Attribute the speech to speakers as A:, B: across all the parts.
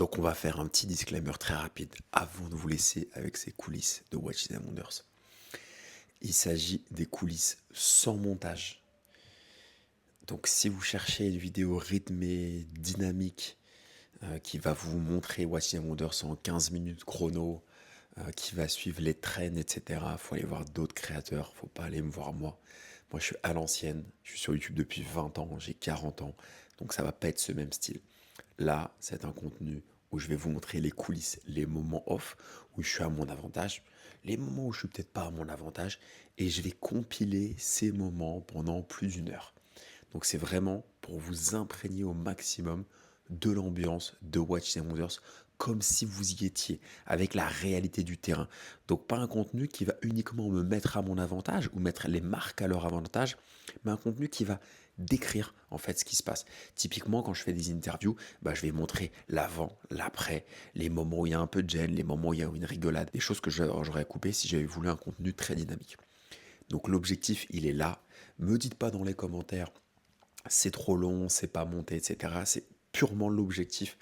A: Donc on va faire un petit disclaimer très rapide avant de vous laisser avec ces coulisses de Watches and Wonders. Il s'agit des coulisses sans montage. Donc si vous cherchez une vidéo rythmée, dynamique, qui va vous montrer Watches and Wonders en 15 minutes chrono, qui va suivre les trends, etc. Faut aller voir d'autres créateurs, faut pas aller me voir moi. Moi je suis à l'ancienne, je suis sur YouTube depuis 20 ans, j'ai 40 ans, donc ça va pas être ce même style. Là, c'est un contenu où je vais vous montrer les coulisses, les moments off, où je suis à mon avantage, les moments où je suis peut-être pas à mon avantage, et je vais compiler ces moments pendant plus d'une heure. Donc c'est vraiment pour vous imprégner au maximum de l'ambiance de Watches and Wonders, comme si vous y étiez, avec la réalité du terrain. Donc pas un contenu qui va uniquement me mettre à mon avantage, ou mettre les marques à leur avantage, mais un contenu qui va décrire en fait ce qui se passe. Typiquement quand je fais des interviews, je vais montrer l'avant, l'après, les moments où il y a un peu de gêne, les moments où il y a une rigolade, des choses que j'aurais coupées si j'avais voulu un contenu très dynamique. Donc l'objectif il est là. Me dites pas dans les commentaires c'est trop long, c'est pas monté, etc. C'est purement l'objectif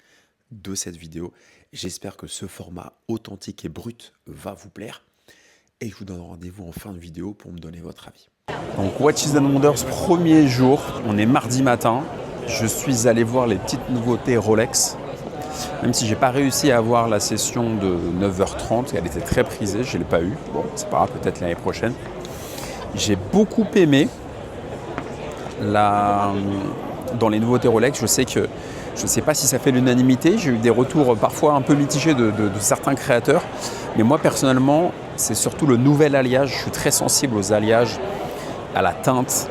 A: de cette vidéo. J'espère que ce format authentique et brut va vous plaire. Et je vous donne rendez-vous en fin de vidéo pour me donner votre avis.
B: Donc Watches and Wonders, premier jour, on est mardi matin. Je suis allé voir les petites nouveautés Rolex. Même si j'ai pas réussi à avoir la session de 9h30, elle était très prisée, je ne l'ai pas eu. Bon, c'est pas grave, peut-être l'année prochaine. J'ai beaucoup aimé dans les nouveautés Rolex. Je ne sais pas si ça fait l'unanimité. J'ai eu des retours parfois un peu mitigés de certains créateurs. Mais moi, personnellement, c'est surtout le nouvel alliage. Je suis très sensible aux alliages, à la teinte.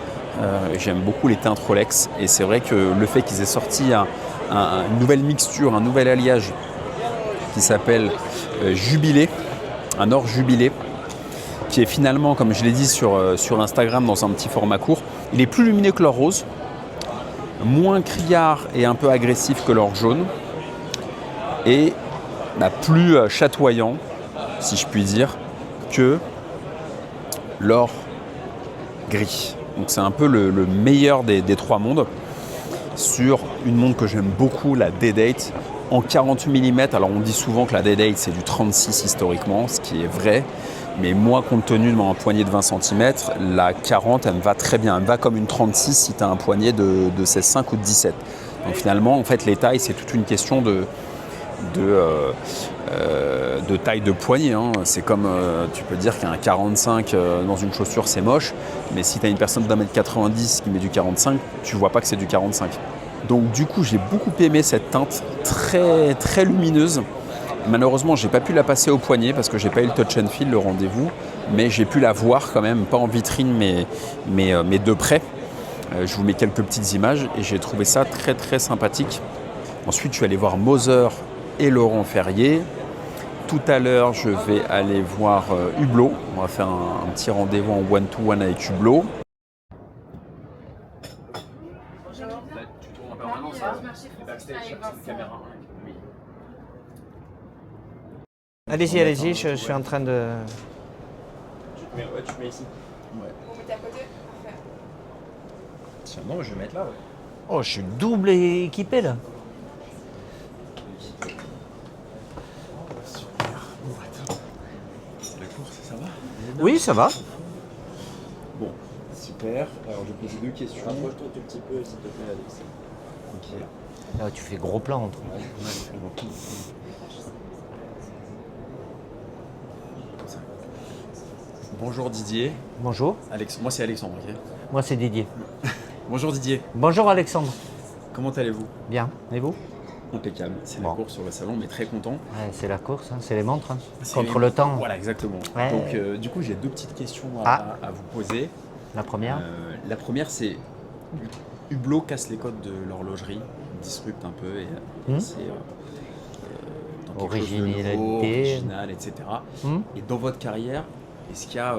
B: J'aime beaucoup les teintes Rolex. Et c'est vrai que le fait qu'ils aient sorti une nouvelle mixture, un nouvel alliage qui s'appelle Jubilé, un or jubilé, qui est finalement, comme je l'ai dit sur Instagram dans un petit format court, il est plus lumineux que l'or rose, moins criard et un peu agressif que l'or jaune, et plus chatoyant, si je puis dire, que l'or gris. Donc c'est un peu le meilleur des trois mondes sur une montre que j'aime beaucoup, la D-Date, en 40 mm. Alors on dit souvent que la D-Date c'est du 36 historiquement, ce qui est vrai. Mais moi, compte tenu de mon poignet de 20 cm, la 40, elle me va très bien. Elle me va comme une 36 si tu as un poignet de 16,5 ou de 17. Donc finalement, en fait, les tailles, c'est toute une question de taille de poignet. Hein. C'est comme, tu peux dire qu'un 45 dans une chaussure, c'est moche. Mais si tu as une personne d'1,90 m qui met du 45, tu vois pas que c'est du 45. Donc du coup, j'ai beaucoup aimé cette teinte très, très lumineuse. Malheureusement, j'ai pas pu la passer au poignet parce que j'ai pas eu le touch and feel, le rendez-vous, mais j'ai pu la voir quand même, pas en vitrine, mais de près. Je vous mets quelques petites images et j'ai trouvé ça très très sympathique. Ensuite, je suis allé voir Moser et Laurent Ferrier. Tout à l'heure, je vais aller voir Hublot. On va faire un petit rendez-vous en one-to-one avec Hublot.
C: Allez-y, allez-y, je suis en train de...
B: Tu mets ici. Ouais.
D: Vous mettez à côté? Parfait.
B: Tiens, non, je vais mettre là, ouais.
C: Oh, je suis double équipé là.
B: Super. Bon, attends. La course, ça va?
C: Oui, ça va.
B: Bon, super. Alors, je vais poser deux questions.
E: Rapproche-toi un tout petit peu, s'il te plaît, Alex.
B: Ok.
C: Là, tu fais gros plan entre.
B: Bonjour Didier.
C: Bonjour,
B: Moi c'est Alexandre. Ok.
C: moi c'est Didier.
B: Bonjour Didier.
C: Bonjour Alexandre.
B: Comment allez-vous?
C: Bien, et vous?
B: Impeccable. C'est
C: Bon.
B: la course sur le salon, mais très content.
C: Ouais, c'est la course, hein, c'est les montres, hein.
B: C'est
C: Contre
B: les-
C: le temps.
B: Voilà, exactement.
C: Ouais.
B: Donc du coup j'ai deux petites questions
C: Ah.
B: à vous poser.
C: La première.
B: La première c'est Hublot casse les codes de l'horlogerie, disrupte un peu et c'est dans quelque chose de nouveau,
C: Originalité.
B: original, etc.
C: Hmm.
B: Et dans votre carrière, est-ce qu'il y a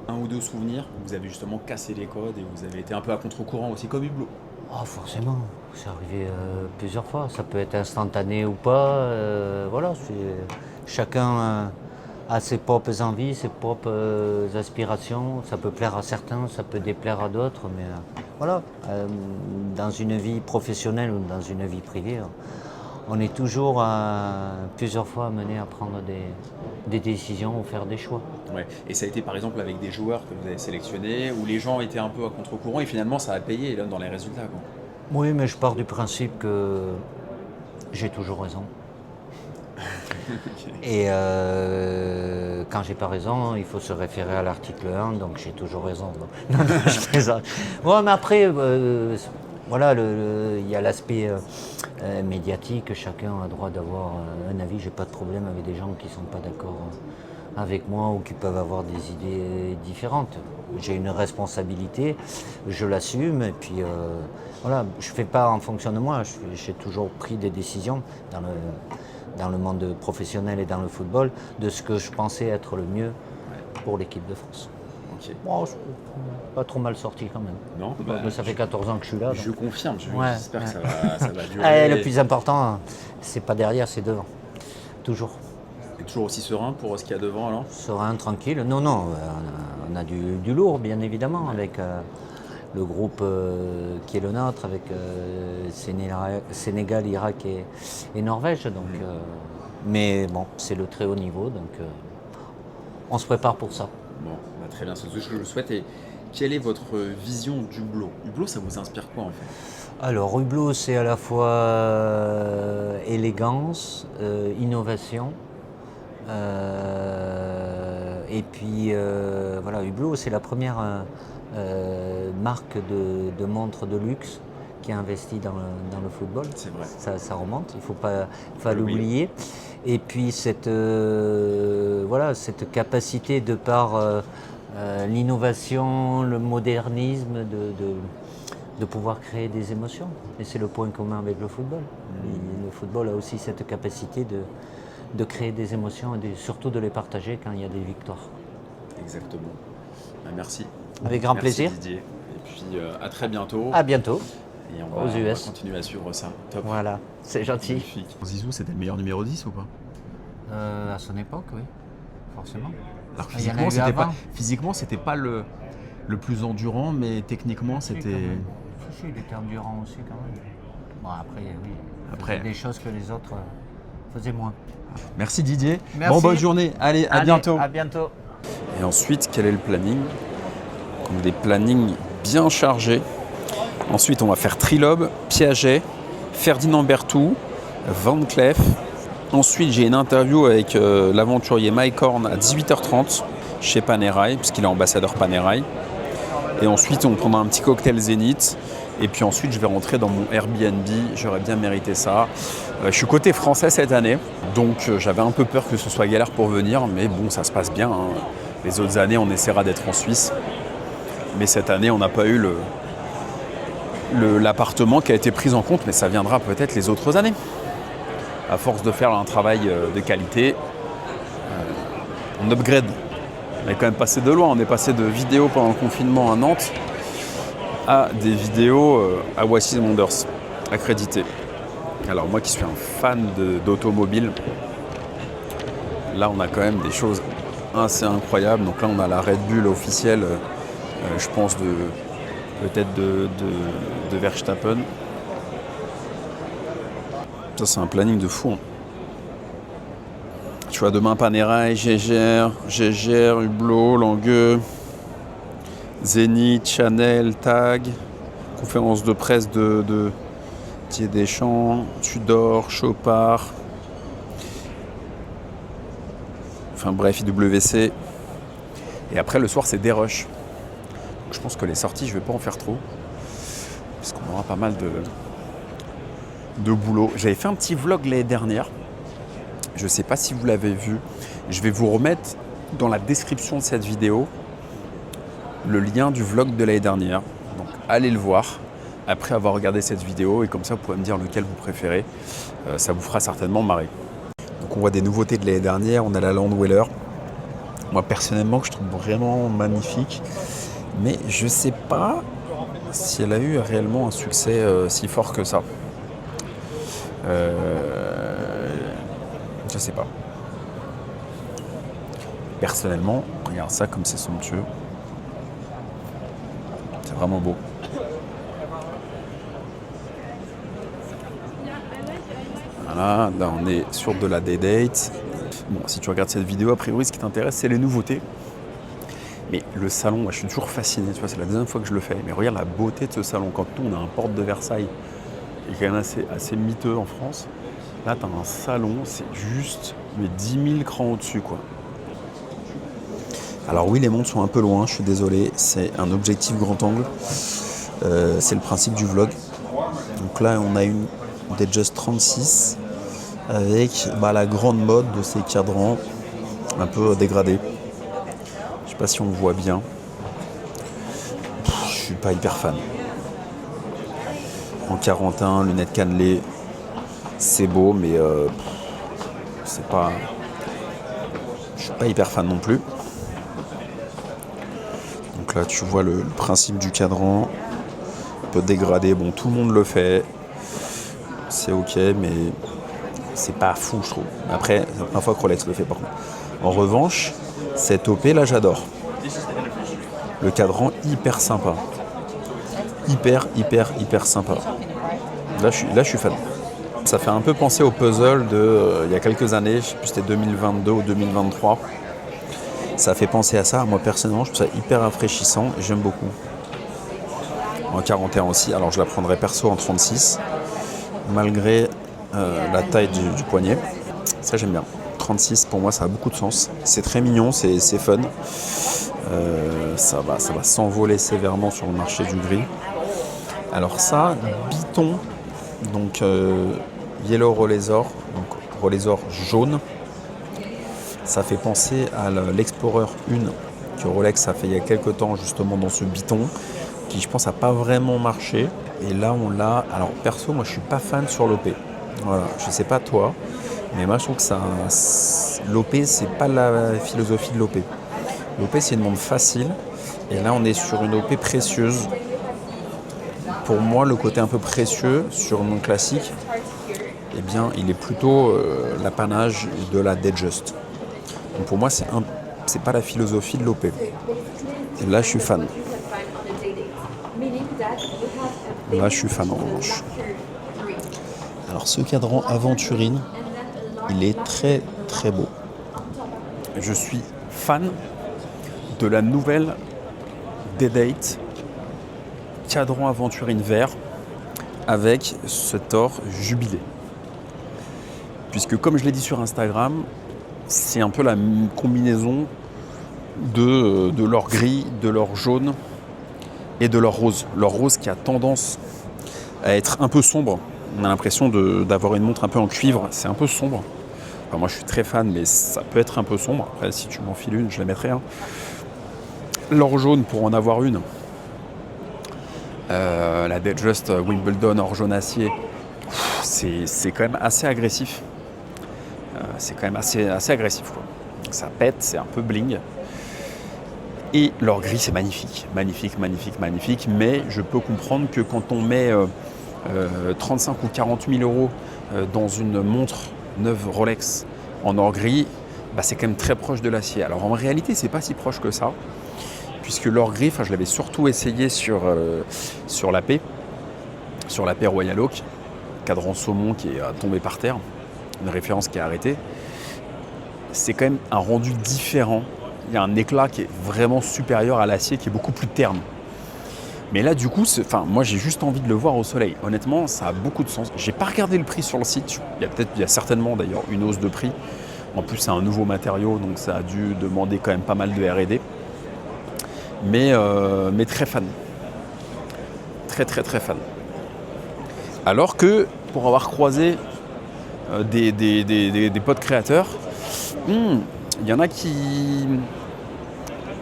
B: un ou deux souvenirs où vous avez justement cassé les codes et vous avez été un peu à contre-courant aussi comme Hublot?
C: Oh, forcément, c'est arrivé plusieurs fois. Ça peut être instantané ou pas. Voilà, chacun a ses propres envies, ses propres aspirations. Ça peut plaire à certains, ça peut déplaire à d'autres. Mais voilà, dans une vie professionnelle ou dans une vie privée, on est toujours plusieurs fois amené à prendre des décisions ou faire des choix.
B: Ouais. Et ça a été par exemple avec des joueurs que vous avez sélectionnés, où les gens étaient un peu à contre-courant et finalement ça a payé là, dans les résultats, quoi.
C: Oui, mais je pars du principe que j'ai toujours raison. Et quand j'ai pas raison, il faut se référer à l'article 1, donc j'ai toujours raison. Non, non, je plaisante. Bon, mais après, voilà, il y a l'aspect médiatique, chacun a le droit d'avoir un avis, j'ai pas de problème avec des gens qui sont pas d'accord avec moi ou qui peuvent avoir des idées différentes. J'ai une responsabilité, je l'assume, et puis voilà, je fais pas en fonction de moi, j'ai toujours pris des décisions dans le monde professionnel et dans le football, de ce que je pensais être le mieux pour l'équipe de France.
B: Ok.
C: Bon, je suis pas trop mal sorti quand même.
B: Non,
C: Mais ça fait 14 ans que je suis là.
B: je
C: donc.
B: confirme,
C: Ouais,
B: j'espère que
C: ouais.
B: ça va durer.
C: Le plus important, c'est pas derrière, c'est devant. Toujours.
B: Et toujours aussi serein pour ce qu'il y a devant alors.
C: Serein, tranquille. Non, non, on a du lourd, bien évidemment, avec le groupe qui est le nôtre, avec Sénégal, Irak et Norvège. Donc, mais bon, c'est le très haut niveau, donc on se prépare pour ça.
B: Bon, bah, très bien, c'est tout ce que je vous souhaite. Et quelle est votre vision d'Hublot? Hublot, ça vous inspire quoi en fait?
C: Alors, Hublot, c'est à la fois élégance, innovation. Et puis, voilà, Hublot, c'est la première marque de montres de luxe qui a investi dans le football.
B: C'est vrai.
C: Ça remonte, il ne faut pas l'oublier. Et puis, voilà, cette capacité de par l'innovation, le modernisme, de pouvoir créer des émotions. Et c'est le point commun avec le football. Le football a aussi cette capacité de créer des émotions et surtout de les partager quand il y a des victoires.
B: Exactement. Bah, merci.
C: Avec grand
B: Merci
C: plaisir.
B: Didier. Et puis à très bientôt.
C: À bientôt.
B: Et on
C: aux
B: va
C: US.
B: continuer à suivre ça. Top.
C: Voilà, c'est gentil.
B: Magnifique. Zizou, c'était le meilleur numéro 10 ou pas?
C: À son époque, oui, forcément.
B: Alors
C: Il y en a eu avant.
B: physiquement, c'était pas le plus endurant, mais techniquement, c'était.
C: Si, il était endurant aussi quand même. Bon, après, oui.
B: Après.
C: Des choses que les autres faisaient moins.
B: Merci Didier.
C: Merci.
B: Bon, bonne journée. Allez, à bientôt.
C: À bientôt.
B: Et ensuite, quel est le planning? Donc, des plannings bien chargés. Ensuite, on va faire Trilob, Piaget, Ferdinand Berthoud, Van Cleef. Ensuite, j'ai une interview avec l'aventurier Mike Horn à 18h30 chez Panerai, puisqu'il est ambassadeur Panerai. Et ensuite, on prendra un petit cocktail Zénith. Et puis ensuite, je vais rentrer dans mon Airbnb. J'aurais bien mérité ça. Je suis côté français cette année, donc j'avais un peu peur que ce soit galère pour venir. Mais bon, ça se passe bien, hein. Les autres années, on essaiera d'être en Suisse. Mais cette année, on n'a pas eu l'appartement qui a été pris en compte. Mais ça viendra peut-être les autres années. À force de faire un travail de qualité, on upgrade. On est quand même passé de loin. On est passé de vidéos pendant le confinement à Nantes à des vidéos à Watches and Wonders, accréditées. Alors moi qui suis un fan d'automobile, là on a quand même des choses assez incroyables. Donc là on a la Red Bull officielle, je pense peut-être de Verstappen. Ça c'est un planning de fou, hein. Tu vois, demain Panerai, Gégère, Hublot, Langueux, Zénith, Chanel, Tag, conférence de presse de Thiers Deschamps, Tudor, Chopard, enfin bref, IWC. Et après le soir c'est des rushs. Je pense que les sorties je vais pas en faire trop, parce qu'on aura pas mal de boulot. J'avais fait un petit vlog l'année dernière, je sais pas si vous l'avez vu, je vais vous remettre dans la description de cette vidéo le lien du vlog de l'année dernière. Donc allez le voir après avoir regardé cette vidéo et comme ça vous pouvez me dire lequel vous préférez. Ça vous fera certainement marrer. Donc on voit des nouveautés de l'année dernière. On a la Land Dweller. Moi personnellement je trouve vraiment magnifique. Mais je sais pas si elle a eu réellement un succès si fort que ça. Je sais pas. Personnellement, regarde ça comme c'est somptueux. C'est vraiment beau. Voilà, là on est sur de la day-date. Bon, si tu regardes cette vidéo, a priori ce qui t'intéresse c'est les nouveautés. Mais le salon, moi, je suis toujours fasciné, tu vois, c'est la deuxième fois que je le fais. Mais regarde la beauté de ce salon. Quand nous, on a un porte de Versailles, qui est quand même assez miteux en France. Là, tu as un salon, c'est juste 10 000 crans au-dessus, quoi. Alors oui, les montres sont un peu loin, je suis désolé. C'est un objectif grand angle. C'est le principe du vlog. Donc là, on a une Datejust 36 avec la grande mode de ces cadrans un peu dégradés. Je sais pas si on le voit bien. Je suis pas hyper fan. En 41, lunettes cannelées, c'est beau, mais c'est pas. Je suis pas hyper fan non plus. Donc là, tu vois le principe du cadran, un peu dégradé. Bon, tout le monde le fait, c'est ok, mais c'est pas fou, je trouve. Après, c'est la première fois que Rolex le fait, par contre. En revanche, cette OP là, j'adore. Le cadran hyper sympa. Hyper sympa. Là, je suis fan. Ça fait un peu penser au puzzle de il y a quelques années, je sais plus si c'était 2022 ou 2023. Ça fait penser à ça. Moi, personnellement, je trouve ça hyper rafraîchissant et j'aime beaucoup. En 41 aussi. Alors, je la prendrais perso en 36, malgré la taille du poignet. Ça, j'aime bien. 36, pour moi, ça a beaucoup de sens. C'est très mignon, c'est fun. Ça va s'envoler sévèrement sur le marché du gris. Alors ça, Biton, donc Yellow Rolezor, donc Rolezor jaune. Ça fait penser à l'Explorer 1 que Rolex a fait il y a quelques temps justement dans ce Biton, qui je pense n'a pas vraiment marché. Et là on l'a. Alors perso, moi je suis pas fan sur l'OP. Voilà, je sais pas toi, mais moi je trouve que l'OP c'est pas la philosophie de l'OP. L'OP c'est une montre facile, et là on est sur une OP précieuse. Pour moi, le côté un peu précieux sur une montre classique, eh bien, il est plutôt l'apanage de la Datejust. Donc pour moi, c'est pas la philosophie de l'OP. Et là, je suis fan. Là, je suis fan en revanche. Alors, ce cadran Aventurine, il est très très beau. Je suis fan de la nouvelle Day-Date cadran Aventurine vert avec cet or jubilé. Puisque comme je l'ai dit sur Instagram, c'est un peu la combinaison de l'or gris, de l'or jaune et de l'or rose. L'or rose qui a tendance à être un peu sombre. On a l'impression d'avoir une montre un peu en cuivre, c'est un peu sombre. Enfin, moi je suis très fan, mais ça peut être un peu sombre. Après, si tu m'enfiles une, je la mettrai. L'or jaune, pour en avoir une, la Datejust Wimbledon or jaune acier, c'est quand même assez agressif. C'est quand même assez agressif, quoi. Ça pète, c'est un peu bling. Et l'or gris, c'est magnifique. Magnifique. Mais je peux comprendre que quand on met 35 ou 40 000 euros dans une montre neuve Rolex en or gris, c'est quand même très proche de l'acier. Alors en réalité, c'est pas si proche que ça, puisque l'or gris, je l'avais surtout essayé sur l'AP, sur l'AP Royal Oak, cadran saumon qui est tombé par terre, une référence qui est arrêtée. C'est quand même un rendu différent. Il y a un éclat qui est vraiment supérieur à l'acier, qui est beaucoup plus terne. Mais là, du coup, moi, j'ai juste envie de le voir au soleil. Honnêtement, ça a beaucoup de sens. J'ai pas regardé le prix sur le site. Il y a certainement d'ailleurs une hausse de prix. En plus, c'est un nouveau matériau, donc ça a dû demander quand même pas mal de R&D. Mais très fan. Très fan. Alors que, pour avoir croisé des potes créateurs, il y en a qui...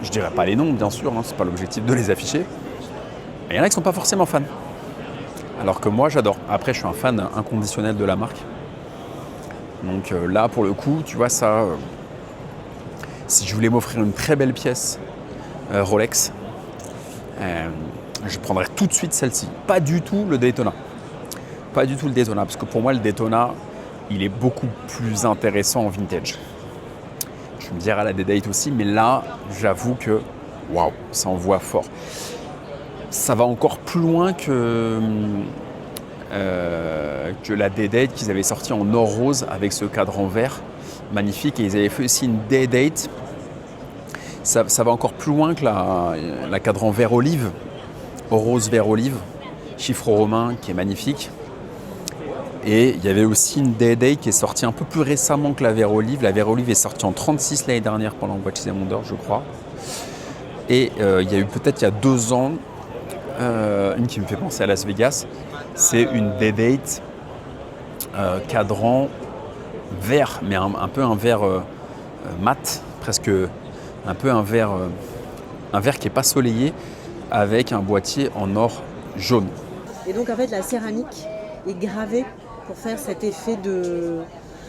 B: Je dirais pas les noms, bien sûr, c'est pas l'objectif de les afficher. Mais il y en a qui sont pas forcément fans. Alors que moi, j'adore. Après, je suis un fan inconditionnel de la marque. Donc là, pour le coup, tu vois ça... si je voulais m'offrir une très belle pièce Rolex, je prendrais tout de suite celle-ci. Pas du tout le Daytona. Parce que pour moi, le Daytona, il est beaucoup plus intéressant en vintage. Je me dirais à la Day-Date aussi, mais là, j'avoue que, waouh, ça envoie fort. Ça va encore plus loin que que la Day-Date qu'ils avaient sorti en or rose avec ce cadran vert magnifique. Et ils avaient fait aussi une Day-Date. Ça va encore plus loin que la cadran vert olive, or rose vert olive, chiffre romain qui est magnifique. Et il y avait aussi une Day-Date qui est sortie un peu plus récemment que la vert olive. La vert olive est sortie en 36 l'année dernière pendant Watches and Wonders, je crois. Et il y a eu peut-être il y a 2 ans, une qui me fait penser à Las Vegas. C'est une Day-Date cadran vert, mais un peu un vert mat, presque un peu un vert qui n'est pas soleillé, avec un boîtier en or jaune.
D: Et donc en fait la céramique est gravée pour faire cet effet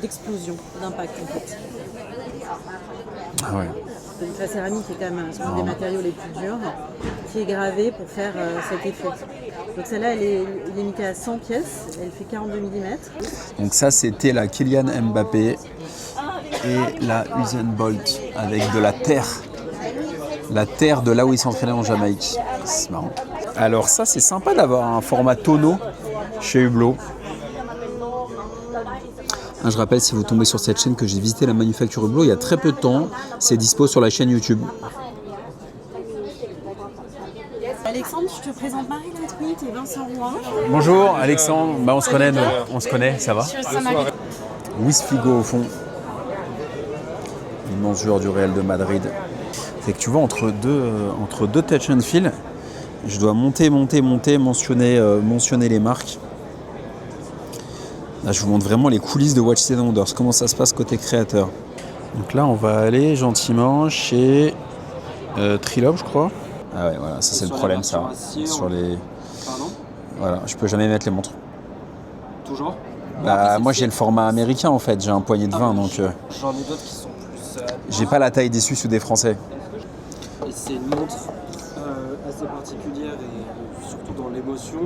D: d'explosion, d'impact en fait.
B: Ah ouais.
D: Donc la céramique est quand même un des matériaux les plus durs, qui est gravée pour faire cet effet. Donc celle-là elle est limitée à 100 pièces, elle fait 42 mm.
B: Donc ça c'était la Kylian Mbappé et la Usain Bolt avec de la terre. La terre de là où il s'entraînait en Jamaïque. C'est marrant. Alors ça c'est sympa d'avoir un format tonneau chez Hublot. Je rappelle, si vous tombez sur cette chaîne, que j'ai visité la manufacture Hublot il y a très peu de temps. C'est dispo sur la chaîne YouTube.
D: Alexandre, je te présente Marie Latruite et Vincent Roy.
B: Bonjour Alexandre, on se connaît, on se connaît, ça va? Luis Figo au fond. Immense joueur du Real de Madrid. C'est que tu vois, entre deux touch and feel, je dois monter, mentionner les marques. Là, je vous montre vraiment les coulisses de Watches and Wonders, comment ça se passe côté créateur. Donc là, on va aller gentiment chez Trilob, je crois. Ah ouais, voilà, ça c'est le problème, ça. Sur les...
E: Pardon ?
B: Voilà, je peux jamais mettre les montres.
E: Toujours ?
B: Bah, moi, j'ai le format américain, en fait. J'ai un poignet de 20, donc...
E: J'en ai d'autres qui sont plus...
B: j'ai pas la taille des Suisses ou des Français.
E: Et c'est une montre assez particulière et surtout dans l'émotion.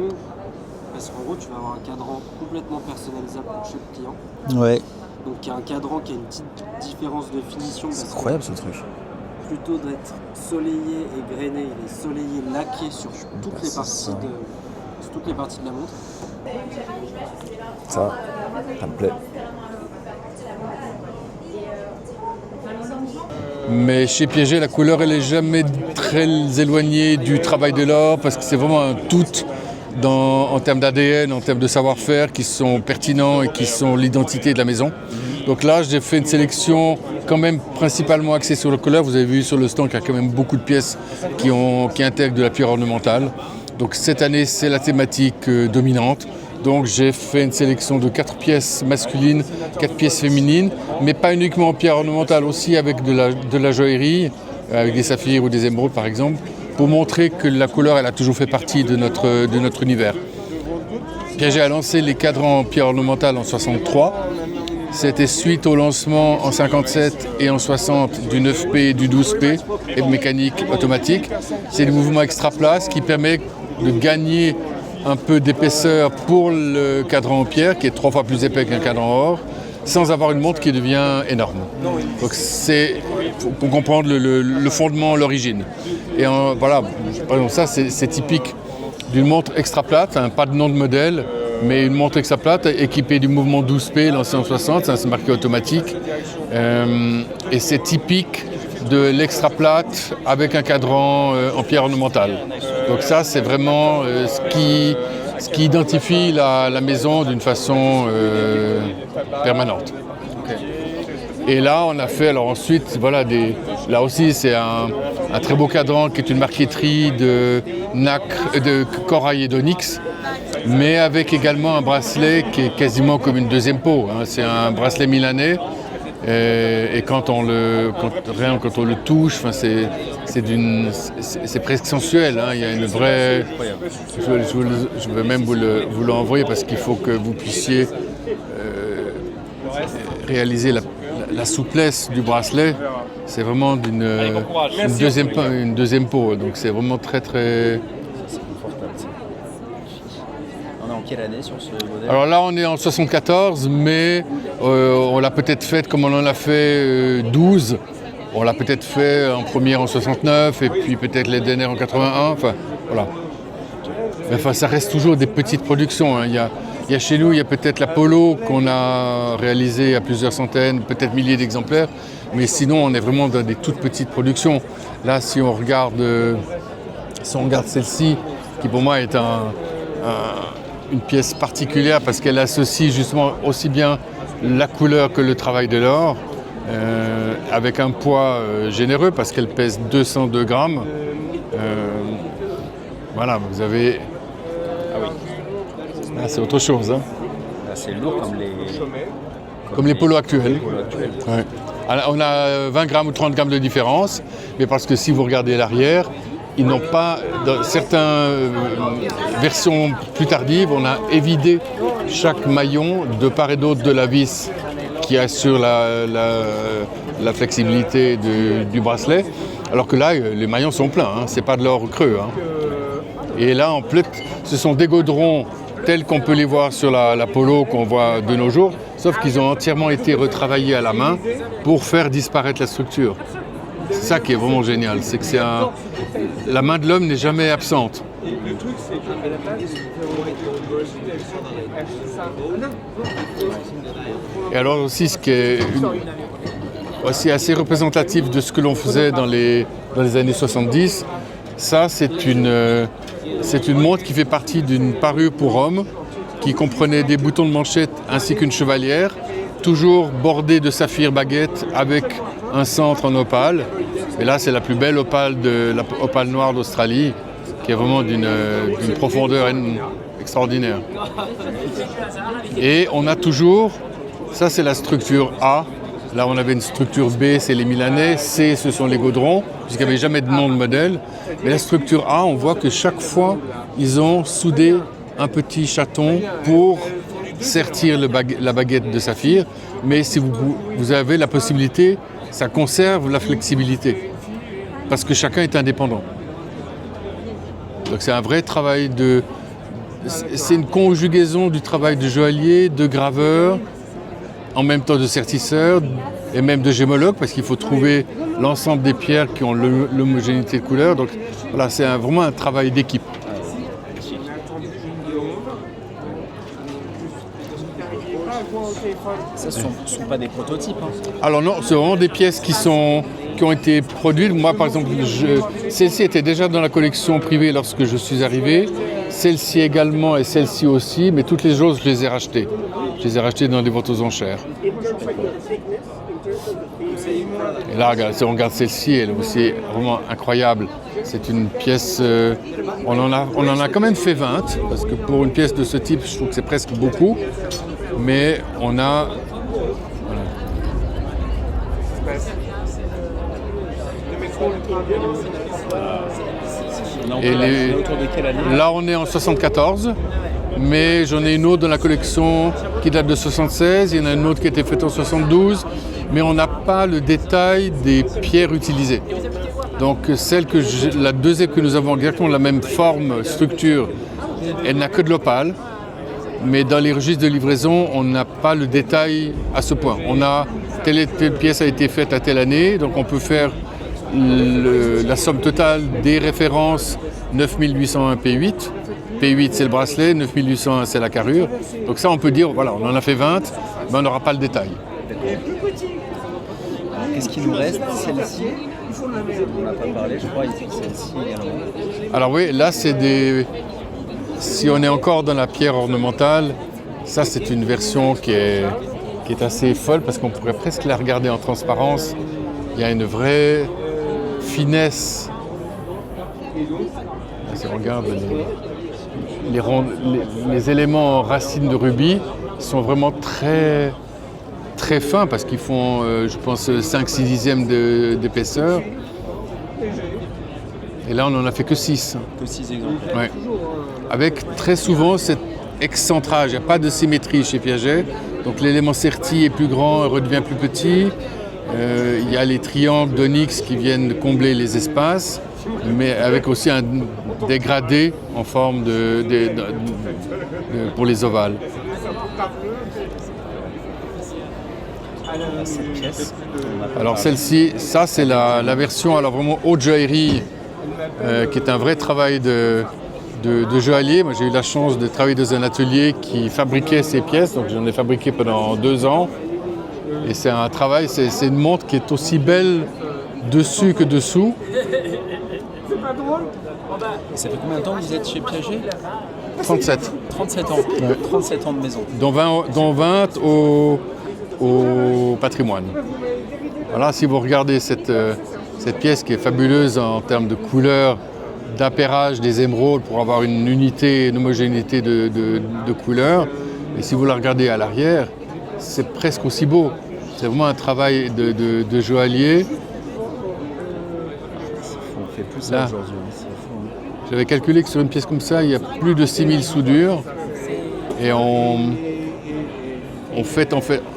E: Parce qu'en gros, tu vas avoir un cadran complètement personnalisable pour chaque client.
B: Ouais.
E: Donc il y a un cadran qui a une petite différence de finition.
B: C'est incroyable, ce truc.
E: Plutôt d'être soleillé et grainé, il est soleillé laqué sur toutes les parties de la montre.
B: Ça me plaît.
F: Mais chez Piaget, la couleur, elle n'est jamais très éloignée du travail de l'or parce que c'est vraiment un tout en termes d'ADN, en termes de savoir-faire qui sont pertinents et qui sont l'identité de la maison. Donc là, j'ai fait une sélection quand même principalement axée sur le couleur. Vous avez vu sur le stand qu'il y a quand même beaucoup de pièces qui intègrent de la pierre ornementale. Donc cette année, c'est la thématique dominante. Donc j'ai fait une sélection de 4 pièces masculines, 4 pièces féminines, mais pas uniquement en pierre ornementale, aussi avec de la joaillerie, avec des saphirs ou des émeraudes par exemple, pour montrer que la couleur elle a toujours fait partie de notre univers. Piaget a lancé les cadrans en pierre ornementale en 63. C'était suite au lancement en 57 et en 60 du 9P et du 12P et de mécanique automatique. C'est le mouvement extra place qui permet de gagner un peu d'épaisseur pour le cadran en pierre, qui est 3 fois plus épais qu'un cadran en or, sans avoir une montre qui devient énorme. Donc c'est pour comprendre le fondement, l'origine. Et voilà, par exemple, ça c'est typique d'une montre extra plate, pas de nom de modèle, mais une montre extra plate équipée du mouvement 12P lancé en 60, c'est marqué automatique. Et c'est typique de l'extra plate avec un cadran en pierre ornementale. Donc ça, c'est vraiment ce qui identifie la maison d'une façon permanente. Et là, on a fait, alors ensuite, voilà, là aussi, c'est un très beau cadran qui est une marqueterie de nacre, de corail et d'onyx, mais avec également un bracelet qui est quasiment comme une deuxième peau. C'est un bracelet milanais. Et quand on le touche, c'est presque sensuel. Il y a une vraie. Je vais même vous l'envoyer parce qu'il faut que vous puissiez réaliser la souplesse du bracelet. C'est vraiment une deuxième peau. Donc c'est vraiment très très.
G: Quelle année sur ce modèle?
F: Alors là, on est en 74, mais on l'a peut-être fait comme on en a fait 12. On l'a peut-être fait en première en 69 et puis peut-être les dernières en 81. Enfin, voilà. Mais enfin, ça reste toujours des petites productions. Il y a Il y a chez nous, il y a peut-être l'Apollo qu'on a réalisé à plusieurs centaines, peut-être milliers d'exemplaires, mais sinon on est vraiment dans des toutes petites productions. Là, si on regarde celle-ci, qui pour moi est une pièce particulière parce qu'elle associe justement aussi bien la couleur que le travail de l'or, avec un poids généreux parce qu'elle pèse 202 grammes. Voilà, vous avez... Ah, c'est autre chose. Hein.
G: Là, c'est lourd
F: Comme les polos actuels.
G: actuels.
F: Ouais. Alors, on a 20 grammes ou 30 grammes de différence, mais parce que si vous regardez l'arrière, ils n'ont pas, dans certaines versions plus tardives, on a évidé chaque maillon de part et d'autre de la vis qui assure la flexibilité du bracelet, alors que là, les maillons sont pleins, hein, c'est pas de l'or creux. Hein. Et là, en plus, ce sont des gaudrons tels qu'on peut les voir sur la polo qu'on voit de nos jours, sauf qu'ils ont entièrement été retravaillés à la main pour faire disparaître la structure. C'est ça qui est vraiment génial, c'est que la main de l'homme n'est jamais absente. Et alors aussi, ce qui est aussi assez représentatif de ce que l'on faisait dans les années 70, ça c'est une montre qui fait partie d'une parure pour hommes qui comprenait des boutons de manchette ainsi qu'une chevalière, toujours bordée de saphir baguette avec un centre en opale. Et là, c'est la plus belle opale noire d'Australie, qui est vraiment d'une profondeur extraordinaire. Et on a toujours, ça c'est la structure A. Là, on avait une structure B, c'est les Milanais. C, ce sont les gaudrons, puisqu'il n'y avait jamais de nom de modèle. Mais la structure A, on voit que chaque fois, ils ont soudé un petit chaton pour sertir la baguette de saphir. Mais si vous avez la possibilité, ça conserve la flexibilité, parce que chacun est indépendant. Donc c'est un vrai travail c'est une conjugaison du travail de joaillier, de graveur, en même temps de sertisseur et même de gémologue, parce qu'il faut trouver l'ensemble des pierres qui ont l'homogénéité de couleur. Donc voilà, c'est vraiment un travail d'équipe.
G: Ça ne sont pas des prototypes. Hein.
F: Alors non, c'est vraiment des pièces qui ont été produites. Moi, par exemple, celle-ci était déjà dans la collection privée lorsque je suis arrivé. Celle-ci également et celle-ci aussi, mais toutes les autres, je les ai rachetées. Je les ai rachetées dans des ventes aux enchères. Et là, si on regarde celle-ci, elle est aussi vraiment incroyable. C'est une pièce... on en a quand même fait 20, parce que pour une pièce de ce type, je trouve que c'est presque beaucoup. Mais on a...
G: Autour de quelle année ?
F: Là, on est en 74, mais j'en ai une autre dans la collection qui date de 76, il y en a une autre qui a été faite en 72, mais on n'a pas le détail des pierres utilisées. Donc la deuxième que nous avons exactement la même forme, structure, elle n'a que de l'opale. Mais dans les registres de livraison, on n'a pas le détail à ce point. On a telle pièce a été faite à telle année, donc on peut faire la somme totale des références 9801 P8. P8 c'est le bracelet, 9801 c'est la carrure. Donc ça on peut dire, voilà, on en a fait 20, mais on n'aura pas le détail.
G: Qu'est-ce qui nous reste ? Celle-ci, on n'a pas parlé, je crois, ici, celle-ci également.
F: Alors oui, là c'est des... Si on est encore dans la pierre ornementale, ça c'est une version qui est assez folle parce qu'on pourrait presque la regarder en transparence. Il y a une vraie finesse. Là, si on regarde les éléments en racines de rubis, sont vraiment très, très fins parce qu'ils font, je pense, 5-6 dixièmes d'épaisseur. Et là, on n'en a fait que 6.
G: Que 6 exemplaires.
F: Ouais. Avec très souvent cet excentrage, il n'y a pas de symétrie chez Piaget. Donc l'élément serti est plus grand et redevient plus petit. Il y a les triangles d'onyx qui viennent combler les espaces, mais avec aussi un dégradé en forme pour les ovales.
G: Cette pièce.
F: Alors celle-ci, ça c'est la version alors vraiment haute joaillerie, qui est un vrai travail de joaillier. Moi, j'ai eu la chance de travailler dans un atelier qui fabriquait ces pièces, donc j'en ai fabriqué pendant 2 ans. Et c'est un travail, c'est une montre qui est aussi belle dessus que dessous.
B: Et ça fait combien de temps que vous êtes chez Piaget?
F: 37.
B: 37 ans.
F: Ouais.
B: 37 ans de maison.
F: Dont 20 au patrimoine. Voilà, si vous regardez cette pièce qui est fabuleuse en termes de couleurs, d'appairage des émeraudes pour avoir une unité, une homogénéité de couleurs, et si vous la regardez à l'arrière, c'est presque aussi beau. C'est vraiment un travail de joaillier.
B: On fait plus ça
F: Là.
B: aujourd'hui. C'est fou, hein.
F: J'avais calculé que sur une pièce comme ça, il y a plus de 6000 soudures. Et on fait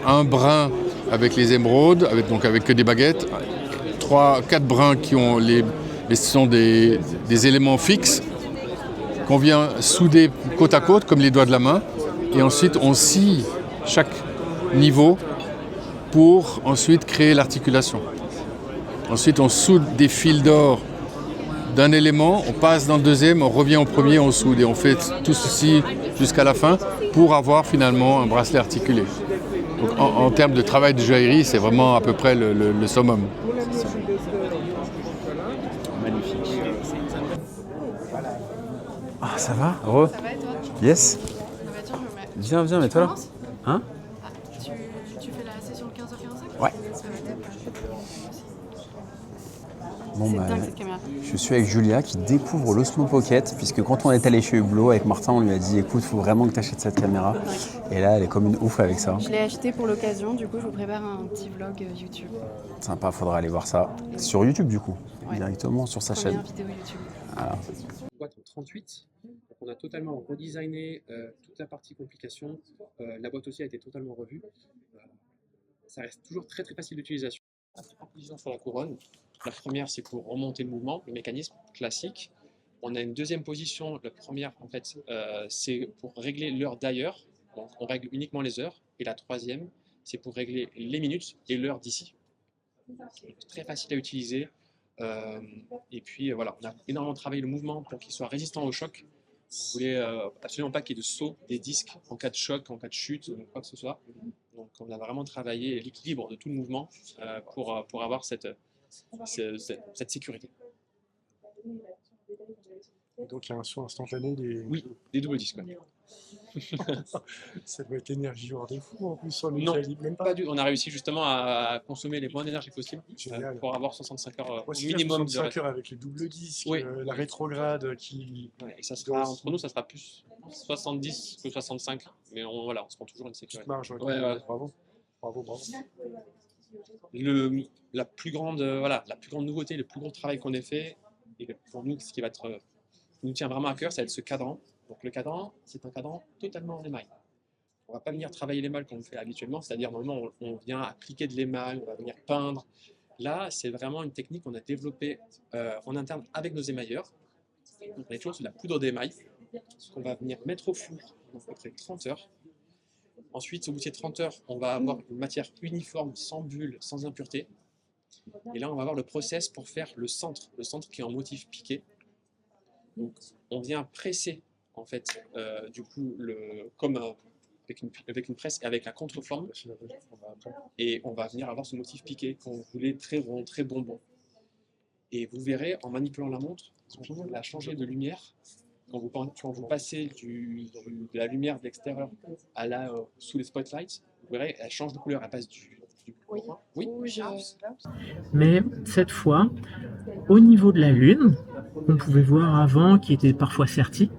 F: un brin avec les émeraudes, avec que des baguettes. 3-4 brins qui ont ce sont des éléments fixes qu'on vient souder côte à côte, comme les doigts de la main. Et ensuite, on scie chaque niveau pour ensuite créer l'articulation. Ensuite, on soude des fils d'or d'un élément, on passe dans le deuxième, on revient au premier, on soude. Et on fait tout ceci jusqu'à la fin pour avoir finalement un bracelet articulé. Donc, en termes de travail de joaillerie, c'est vraiment à peu près le summum.
B: Magnifique. Ah, ça va? Heureux?
H: Ça va et toi?
B: Yes.
H: Ah bah tiens, je me mets.
B: Viens, mets-toi là.
H: Commence.
B: Hein?
H: Ah, tu fais la session de 15h45?
B: Ouais.
H: Ça va être
B: Bon,
H: C'est
B: bah,
H: dingue cette caméra.
B: je suis avec Julia qui découvre l'Osmo Pocket, puisque quand on est allé chez Hublot avec Martin, on lui a dit écoute, il faut vraiment que tu achètes cette caméra. Et là, elle est comme une ouf avec ça.
H: Je l'ai acheté pour l'occasion, du coup je vous prépare un petit vlog YouTube.
B: Sympa, faudra aller voir ça sur YouTube du coup,
H: Ouais.
B: directement sur sa chaîne.
H: Première vidéo YouTube.
B: Voilà.
E: Boîte en 38. Donc on a totalement redesigné toute la partie complication. La boîte aussi a été totalement revue. Ça reste toujours très très facile d'utilisation. 3 positions sur la couronne. La première, c'est pour remonter le mouvement, le mécanisme classique. On a une deuxième position. La première, en fait, c'est pour régler l'heure d'ailleurs. Donc on règle uniquement les heures. Et la troisième, c'est pour régler les minutes et l'heure d'ici. Très facile à utiliser. Et puis voilà, on a énormément travaillé le mouvement pour qu'il soit résistant au choc. Vous voulez absolument pas qu'il y ait de saut des disques en cas de choc, en cas de chute, quoi que ce soit. Donc on a vraiment travaillé l'équilibre de tout le mouvement pour avoir cette sécurité.
I: Donc il y a un son instantané des...
E: Oui, des doubles disques. Ouais.
I: Ça doit être énergivore de fou en plus sur le
E: Non,
I: calibre, même pas.
E: pas du tout. On a réussi justement à consommer les moins d'énergie possible
I: Génial.
E: pour avoir 65 heures
I: Moi,
E: au
I: c'est
E: minimum de
I: 65
E: reste.
I: heures avec les doubles disques,
E: Oui.
I: la rétrograde qui...
E: Ouais, et ça sera, entre nous, ça sera plus 70 que 65, mais on se prend toujours une sécurité.
I: marche. Ouais.
E: Ouais.
I: Bravo. Bravo.
E: La plus grande nouveauté, le plus gros travail qu'on ait fait, et pour nous, ce qui nous tient vraiment à cœur, ça va être ce cadran. Donc le cadran, c'est un cadran totalement en émail. On ne va pas venir travailler l'émail comme on le fait habituellement, c'est-à-dire normalement on vient appliquer de l'émail, on va venir peindre. Là, c'est vraiment une technique qu'on a développée en interne avec nos émailleurs. Donc on est toujours sur la poudre d'émail, qu'on va venir mettre au four dans à peu près 30 heures. Ensuite, au bout de ces 30 heures, on va avoir une matière uniforme, sans bulles, sans impuretés. Et là, on va avoir le process pour faire le centre qui est en motif piqué. Donc, on vient presser, en fait, du coup, avec une presse et avec la contreforme. Et on va venir avoir ce motif piqué qu'on voulait très rond, très bonbon. Et vous verrez, en manipulant la montre, elle a changé de lumière. Quand vous passez de la lumière de l'extérieur à là, sous les spotlights, vous verrez, elle change de couleur, elle passe du
H: oui. Rouge.
J: Mais cette fois, au niveau de la Lune, qu'on pouvait voir avant, qui était parfois sertie,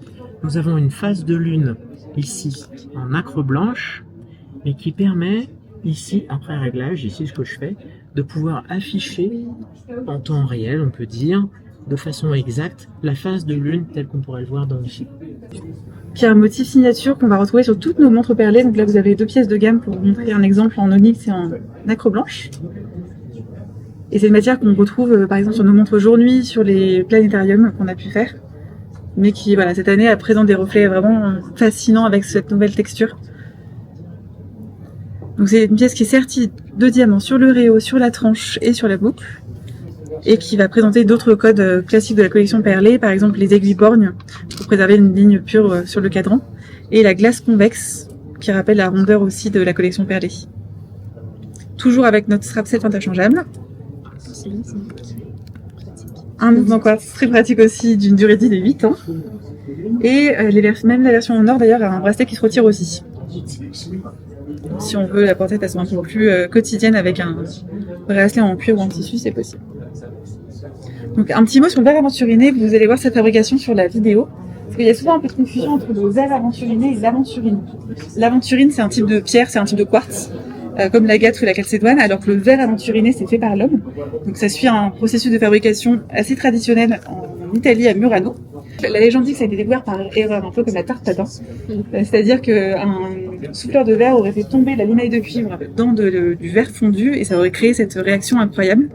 J: nous avons une phase de Lune ici en nacre blanche, mais qui permet ici, après réglage, ici ce que je fais, de pouvoir afficher en temps réel, on peut dire, de façon exacte, la phase de Lune telle qu'on pourrait le voir dans ici.
D: Puis un motif signature qu'on va retrouver sur toutes nos montres perlées. Donc là, vous avez 2 pièces de gamme pour vous montrer un exemple en onyx et en nacre blanche. Et c'est une matière qu'on retrouve par exemple sur nos montres jour-nuit, sur les planétariums qu'on a pu faire. Mais qui, voilà, cette année, présente des reflets vraiment fascinants avec cette nouvelle texture. Donc c'est une pièce qui est sertie de diamants sur le réo, sur la tranche et sur la boucle. et qui va présenter d'autres codes classiques de la collection Perlé, par exemple les aiguilles borgnes pour préserver une ligne pure sur le cadran, et la glace convexe qui rappelle la rondeur aussi de la collection Perlé. Toujours avec notre strap set interchangeable. Un mouvement quartz très pratique aussi d'une durée de vie de 8 ans. Et même la version en or d'ailleurs a un bracelet qui se retire aussi. Si on veut la porter de façon un peu plus quotidienne avec un bracelet en cuir ou en tissu, c'est possible. Donc un petit mot sur le verre aventuriné, vous allez voir sa fabrication sur la vidéo. Parce qu'il y a souvent un peu de confusion entre le verre aventuriné et l'aventurine. L'aventurine, c'est un type de pierre, c'est un type de quartz, comme l'agate ou la calcédoine, alors que le verre aventuriné, c'est fait par l'homme. Donc ça suit un processus de fabrication assez traditionnel en Italie, à Murano. La légende dit que ça a été découvert par erreur, un peu comme la tarte tatin. C'est-à-dire qu'un souffleur de verre aurait fait tomber la limaille de cuivre dans du verre fondu et ça aurait créé cette réaction incroyable.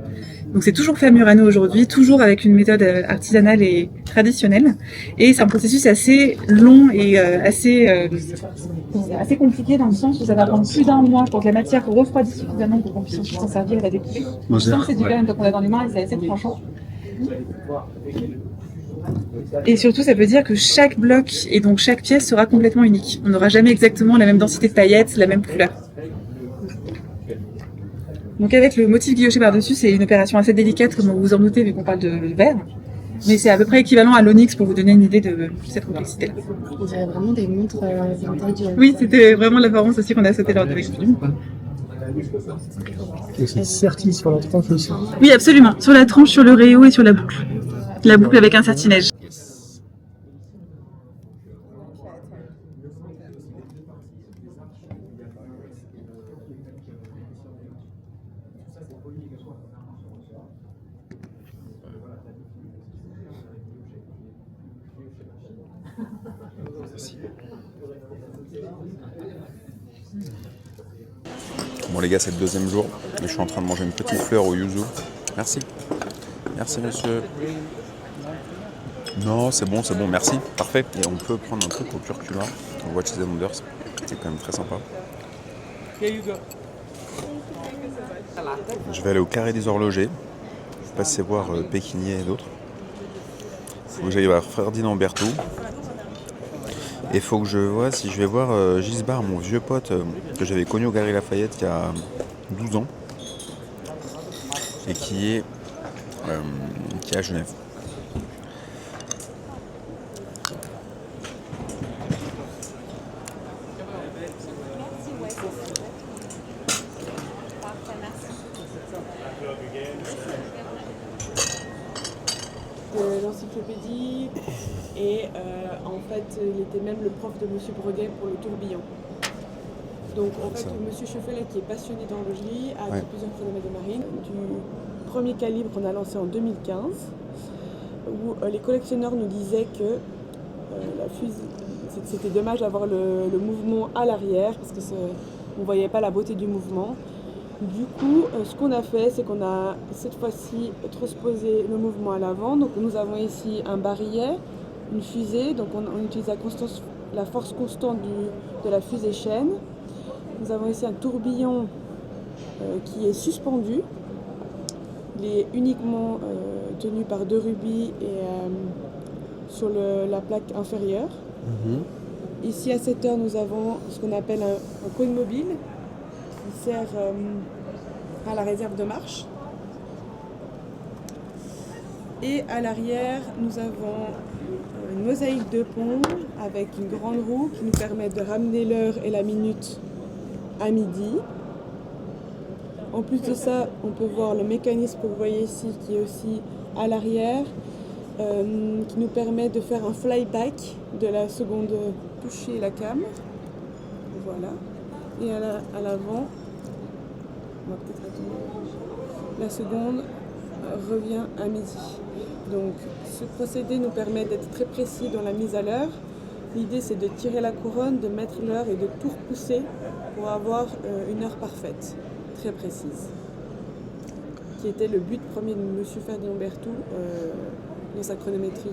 D: Donc c'est toujours fait à Murano aujourd'hui, toujours avec une méthode artisanale et traditionnelle. Et c'est un processus assez long et assez compliqué dans le sens où ça va prendre plus d'1 mois pour que la matière refroidisse suffisamment pour qu'on puisse ensuite s'en servir et la découper. Sans c'est du verre, quand on l'a dans les mains, et c'est assez tranchant. Et surtout, ça veut dire que chaque bloc et donc chaque pièce sera complètement unique. On n'aura jamais exactement la même densité de paillettes, la même couleur. Donc avec le motif guilloché par-dessus, c'est une opération assez délicate, comme vous vous en doutez, vu qu'on parle de verre. Mais c'est à peu près équivalent à l'onyx pour vous donner une idée de cette complexité-là.
H: On dirait vraiment des montres vintage.
D: Oui, c'était vraiment l'apparence aussi qu'on a sauté lors de l'exposition.
I: Et c'est serti sur la tranche aussi.
D: Oui, absolument. Sur la tranche, sur le réo et sur la boucle. La boucle avec un serti-neige.
B: Bon les gars, c'est le 2e jour et je suis en train de manger une petite fleur au yuzu. Merci. Merci monsieur. Non, c'est bon, merci. Parfait. Et on peut prendre un truc au curcuma, au Watches and Wonders. C'est quand même très sympa. Je vais aller au Carré des Horlogers. Je vais passer voir Pékinier et d'autres. Il faut que j'aille voir Ferdinand Berthoud. Et il faut que je vois si je vais voir Gisbard, mon vieux pote que j'avais connu au Galeries Lafayette il y a 12 ans et qui est à Genève.
K: De l'encyclopédie et en fait il était même le prof de Monsieur Breguet pour le tourbillon. Donc en fait Monsieur Chaufelet qui est passionné d'horlogerie a fait plusieurs chronomètres de marine. Du premier calibre qu'on a lancé en 2015 où les collectionneurs nous disaient que c'était dommage d'avoir le mouvement à l'arrière parce que on ne voyait pas la beauté du mouvement. Du coup, ce qu'on a fait, c'est qu'on a cette fois-ci transposé le mouvement à l'avant. Donc nous avons ici un barillet, une fusée, donc on utilise la force constante de la fusée chaîne. Nous avons ici un tourbillon qui est suspendu. Il est uniquement tenu par 2 rubis et sur la plaque inférieure. Ici à cette heure, nous avons ce qu'on appelle un cône mobile qui sert à la réserve de marche. Et à l'arrière, nous avons une mosaïque de pont avec une grande roue qui nous permet de ramener l'heure et la minute à midi. En plus de ça, on peut voir le mécanisme que vous voyez ici qui est aussi à l'arrière, qui nous permet de faire un flyback de la seconde toucher la cam. Voilà. Et à l'avant, on va peut-être attendre. La seconde revient à midi. Donc ce procédé nous permet d'être très précis dans la mise à l'heure. L'idée c'est de tirer la couronne, de mettre l'heure et de tout repousser pour avoir une heure parfaite, très précise. Qui était le but premier de M. Ferdinand Berthoud dans sa chronométrie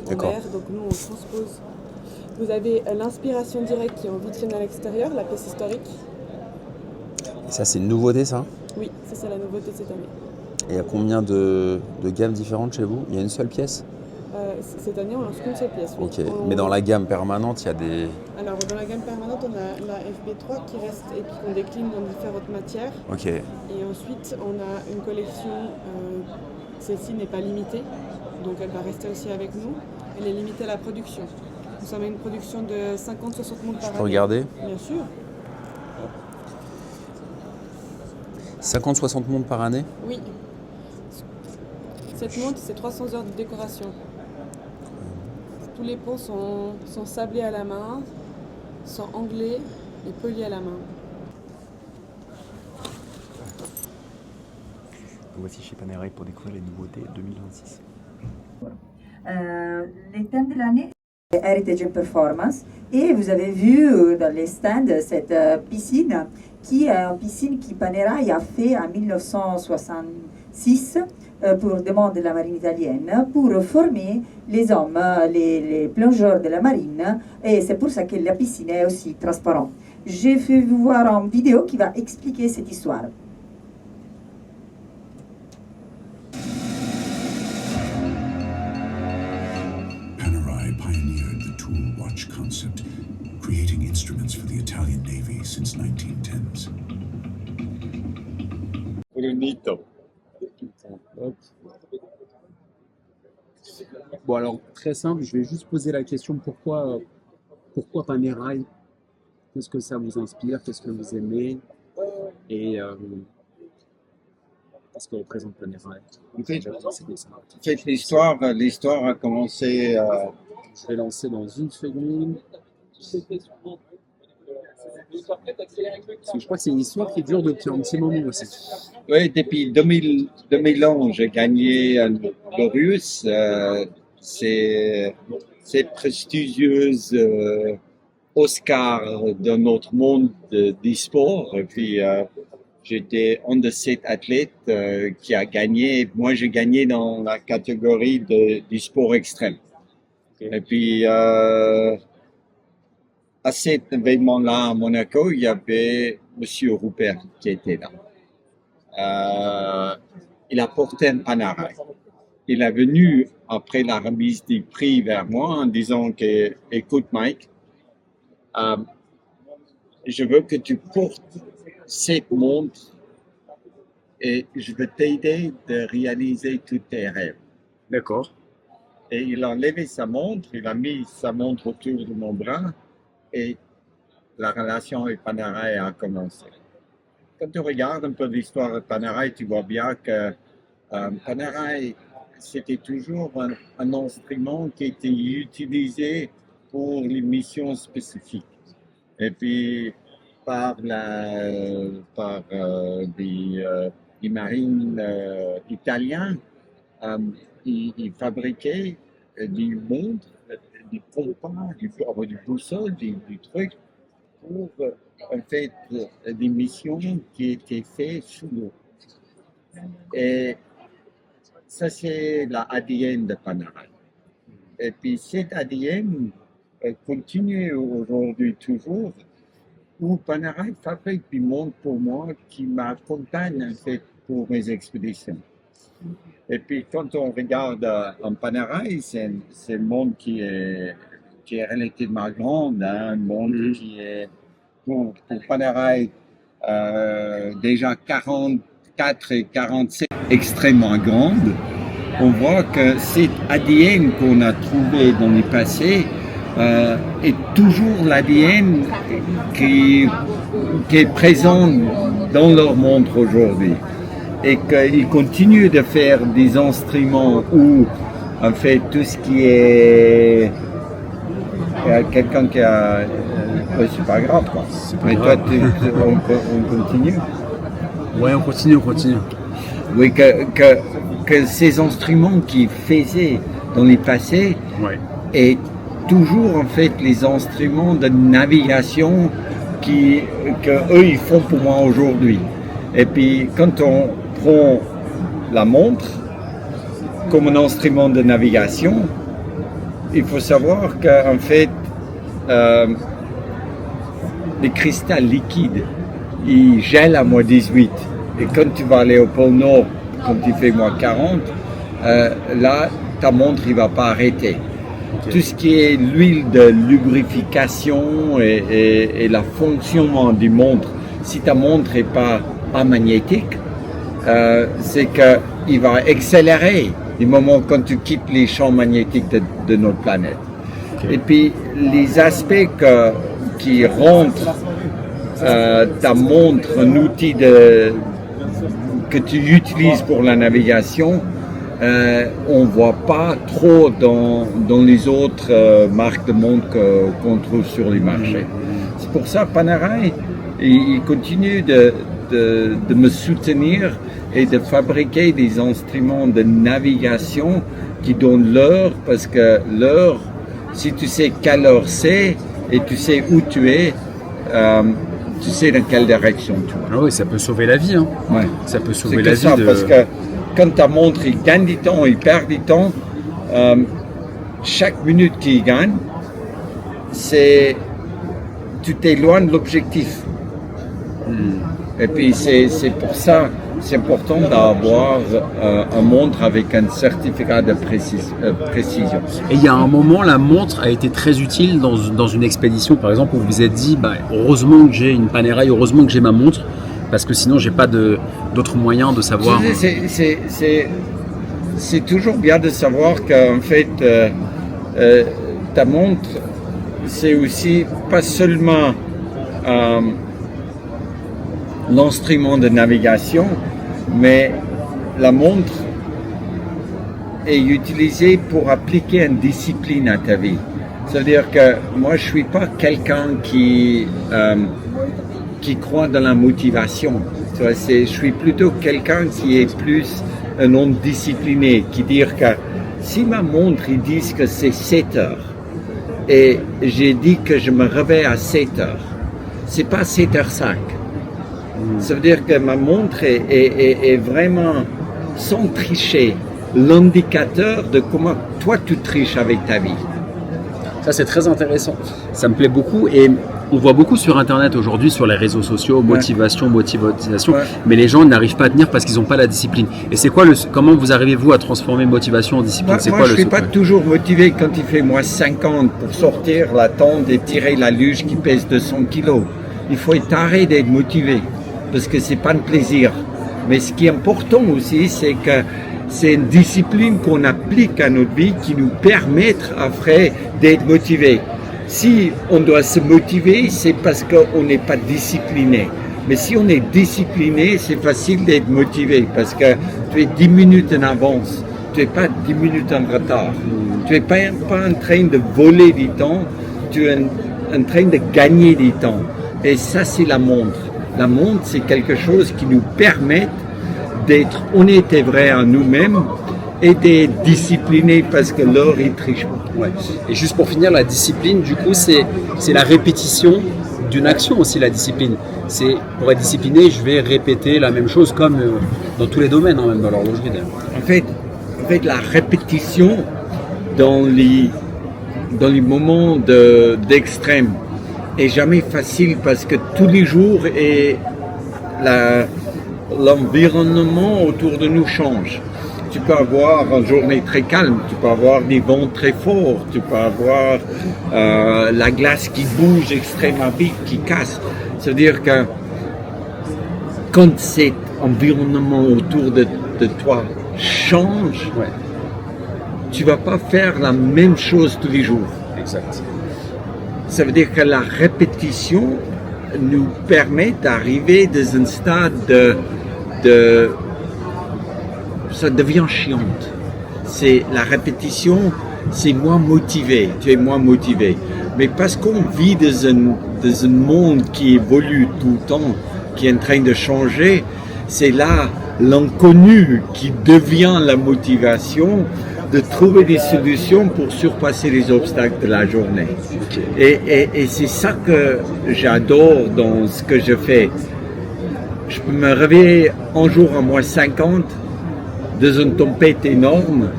K: en mer. Donc nous on transpose. Vous avez l'inspiration directe qui est en vitrine à l'extérieur, la pièce historique.
B: Et ça c'est une nouveauté ça ?
K: Oui, ça c'est la nouveauté de cette année.
B: Et il y a combien de gammes différentes chez vous? Il y a une seule pièce?
K: Cette année, on lance qu'une seule pièce. Oui.
B: Ok, mais dans la gamme permanente, il y a des...
K: Alors, dans la gamme permanente, on a la FB3 qui reste et puis qu'on décline dans différentes matières.
B: Ok,
K: Et ensuite, on a une collection, celle-ci n'est pas limitée, donc elle va rester aussi avec nous. Elle est limitée à la production. Nous sommes à une production de 50-60 montres par année.
B: je peux regarder?
K: Bien sûr.
B: 50-60 montres par année?
K: Oui. Cette montre, c'est 300 heures de décoration. Tous les ponts sont sablés à la main, sont anglais et polis à la main.
A: Voici chez Panerai pour découvrir les nouveautés 2026.
L: Les thèmes de l'année, Heritage and Performance. Et vous avez vu dans les stands cette piscine qui est une piscine qui Panerai a fait en 1966 pour demande de la marine italienne pour former les hommes, les plongeurs de la marine. Et c'est pour ça que la piscine est aussi transparente. J'ai fait vous voir une vidéo qui va expliquer cette histoire.
M: Concept, creating instruments for the Italian Navy since 1910s.
N: Bon alors, très simple, je vais juste poser la question, pourquoi Panerai? Qu'est-ce que ça vous inspire? Qu'est-ce que vous aimez? Et qu'est-ce que représente Panerai?
O: En fait, l'histoire a commencé...
N: Je vais lancer dans une seconde. Parce que je crois que c'est une histoire qui dure depuis un petit moment aussi.
O: Oui, depuis 2011, j'ai gagné un Glorious. C'est prestigieuse Oscar de notre monde d'e-sport. Et puis, j'étais un de ces athlètes qui a gagné. Moi, j'ai gagné dans la catégorie du sport extrême. Et puis, à cet événement-là à Monaco, il y avait Monsieur Rupert qui était là. Il a porté un Panerai. Il est venu après la remise du prix vers moi en disant que, écoute Mike, je veux que tu portes cette montre et je veux t'aider de réaliser tous tes rêves.
N: D'accord.
O: Et il a enlevé sa montre, il a mis sa montre autour de mon bras et la relation avec Panerai a commencé. Quand tu regardes un peu l'histoire de Panerai, tu vois bien que Panerai, c'était toujours un instrument qui était utilisé pour les missions spécifiques. Et puis, par les marines italiens, ils fabriquaient des montres, des compas, du boussole, du truc, pour en fait des missions qui étaient faites sous l'eau. Et ça, c'est l'ADN de Panerai. Et puis cet ADN continue aujourd'hui toujours, où Panerai fabrique des montres pour moi qui m'accompagnent en fait pour mes expéditions. Et puis quand on regarde un Panerai, c'est un monde qui est relativement grand, hein, un monde qui est pour Panerai déjà 44 et 47 extrêmement grande. On voit que cet ADN qu'on a trouvé dans le passé est toujours l'ADN qui est présent dans leur montre aujourd'hui. Et qu'ils continuent de faire des instruments où, en fait, tout ce qui est... Il y a quelqu'un qui a... c'est pas grave, quoi. Mais toi, on continue?
N: Oui, on continue.
O: Oui, que ces instruments qu'ils faisaient dans le passé est toujours, en fait, les instruments de navigation que eux ils font pour moi aujourd'hui. Et puis, quand on prend la montre comme un instrument de navigation, il faut savoir qu'en fait, les cristals liquides, ils gèlent à moins 18. Et quand tu vas aller au pôle Nord quand il fait moins 40, là, ta montre, il ne va pas arrêter. Tout ce qui est l'huile de lubrification et la fonctionnement du montre, si ta montre n'est pas amagnétique, c'est qu'il va accélérer du moment quand tu quittes les champs magnétiques de notre planète. Et puis, les aspects qui rendent ta montre un outil que tu utilises pour la navigation, on ne voit pas trop dans les autres marques de montres qu'on trouve sur les marchés. C'est pour ça que Panerai, il continue de me soutenir et de fabriquer des instruments de navigation qui donnent l'heure, parce que l'heure, si tu sais quelle heure c'est et tu sais où tu es, tu sais dans quelle direction tu vas.
B: Ah oui, ça peut sauver la vie. Hein.
O: Ouais.
B: Ça peut sauver
O: C'est
B: la
O: que
B: vie.
O: ça, parce que quand ta montre il gagne du temps, il perd du temps, chaque minute qu'il gagne, tu t'éloignes de l'objectif. Et puis c'est pour ça, c'est important d'avoir un montre avec un certificat de précision.
B: Et il y a un moment, la montre a été très utile dans une expédition, par exemple, où vous vous êtes dit, heureusement que j'ai une Panerai, heureusement que j'ai ma montre, parce que sinon j'ai pas d'autres moyens de savoir.
O: C'est toujours bien de savoir qu'en fait ta montre, c'est aussi pas seulement l'instrument de navigation, mais la montre est utilisée pour appliquer une discipline à ta vie. C'est-à-dire que moi, je suis pas quelqu'un qui croit dans la motivation. Je suis plutôt quelqu'un qui est plus un homme discipliné, qui dit que si ma montre, ils disent que c'est 7 heures, et j'ai dit que je me réveille à 7 heures, c'est pas 7h05. Ça veut dire que ma montre est vraiment, sans tricher, l'indicateur de comment toi tu triches avec ta vie.
B: Ça, c'est très intéressant. Ça me plaît beaucoup et on voit beaucoup sur Internet aujourd'hui, sur les réseaux sociaux, motivation, mais les gens n'arrivent pas à tenir parce qu'ils n'ont pas la discipline. Et c'est quoi comment vous arrivez-vous à transformer motivation en discipline?
O: Moi, je ne suis pas toujours motivé quand il fait moins 50 pour sortir la tente et tirer la luge qui pèse 200 kilos. Il faut être arrêté d'être motivé parce que c'est pas un plaisir. Mais ce qui est important aussi, c'est que c'est une discipline qu'on applique à notre vie qui nous permet après d'être motivé. Si on doit se motiver, c'est parce qu'on n'est pas discipliné. Mais si on est discipliné, c'est facile d'être motivé parce que tu es 10 minutes en avance, tu n'es pas 10 minutes en retard. Tu n'es pas en train de voler du temps, tu es en train de gagner du temps. Et ça, c'est la montre. La montre, c'est quelque chose qui nous permet d'être honnête et vrai à nous-mêmes et d'être discipliné parce que l'heure, il triche pas.
B: Ouais. Et juste pour finir, la discipline, du coup, c'est la répétition d'une action aussi, la discipline. C'est pour être discipliné, je vais répéter la même chose comme dans tous les domaines, même dans l'horlogerie d'ailleurs.
O: En fait, la répétition dans les moments d'extrême est jamais facile parce que tous les jours l'environnement autour de nous change. Tu peux avoir une journée très calme, tu peux avoir des vents très forts, tu peux avoir la glace qui bouge extrêmement vite, qui casse. C'est-à-dire que quand cet environnement autour de toi change, tu ne vas pas faire la même chose tous les jours.
B: Exact.
O: Ça veut dire que la répétition nous permet d'arriver dans un stade de ça devient chiante. C'est la répétition, c'est moins motivé, tu es moins motivé. Mais parce qu'on vit dans un monde qui évolue tout le temps, qui est en train de changer, c'est là l'inconnu qui devient la motivation de trouver des solutions pour surpasser les obstacles de la journée. Et c'est ça que j'adore dans ce que je fais. Je peux me réveiller un jour à moins 50 dans une tempête énorme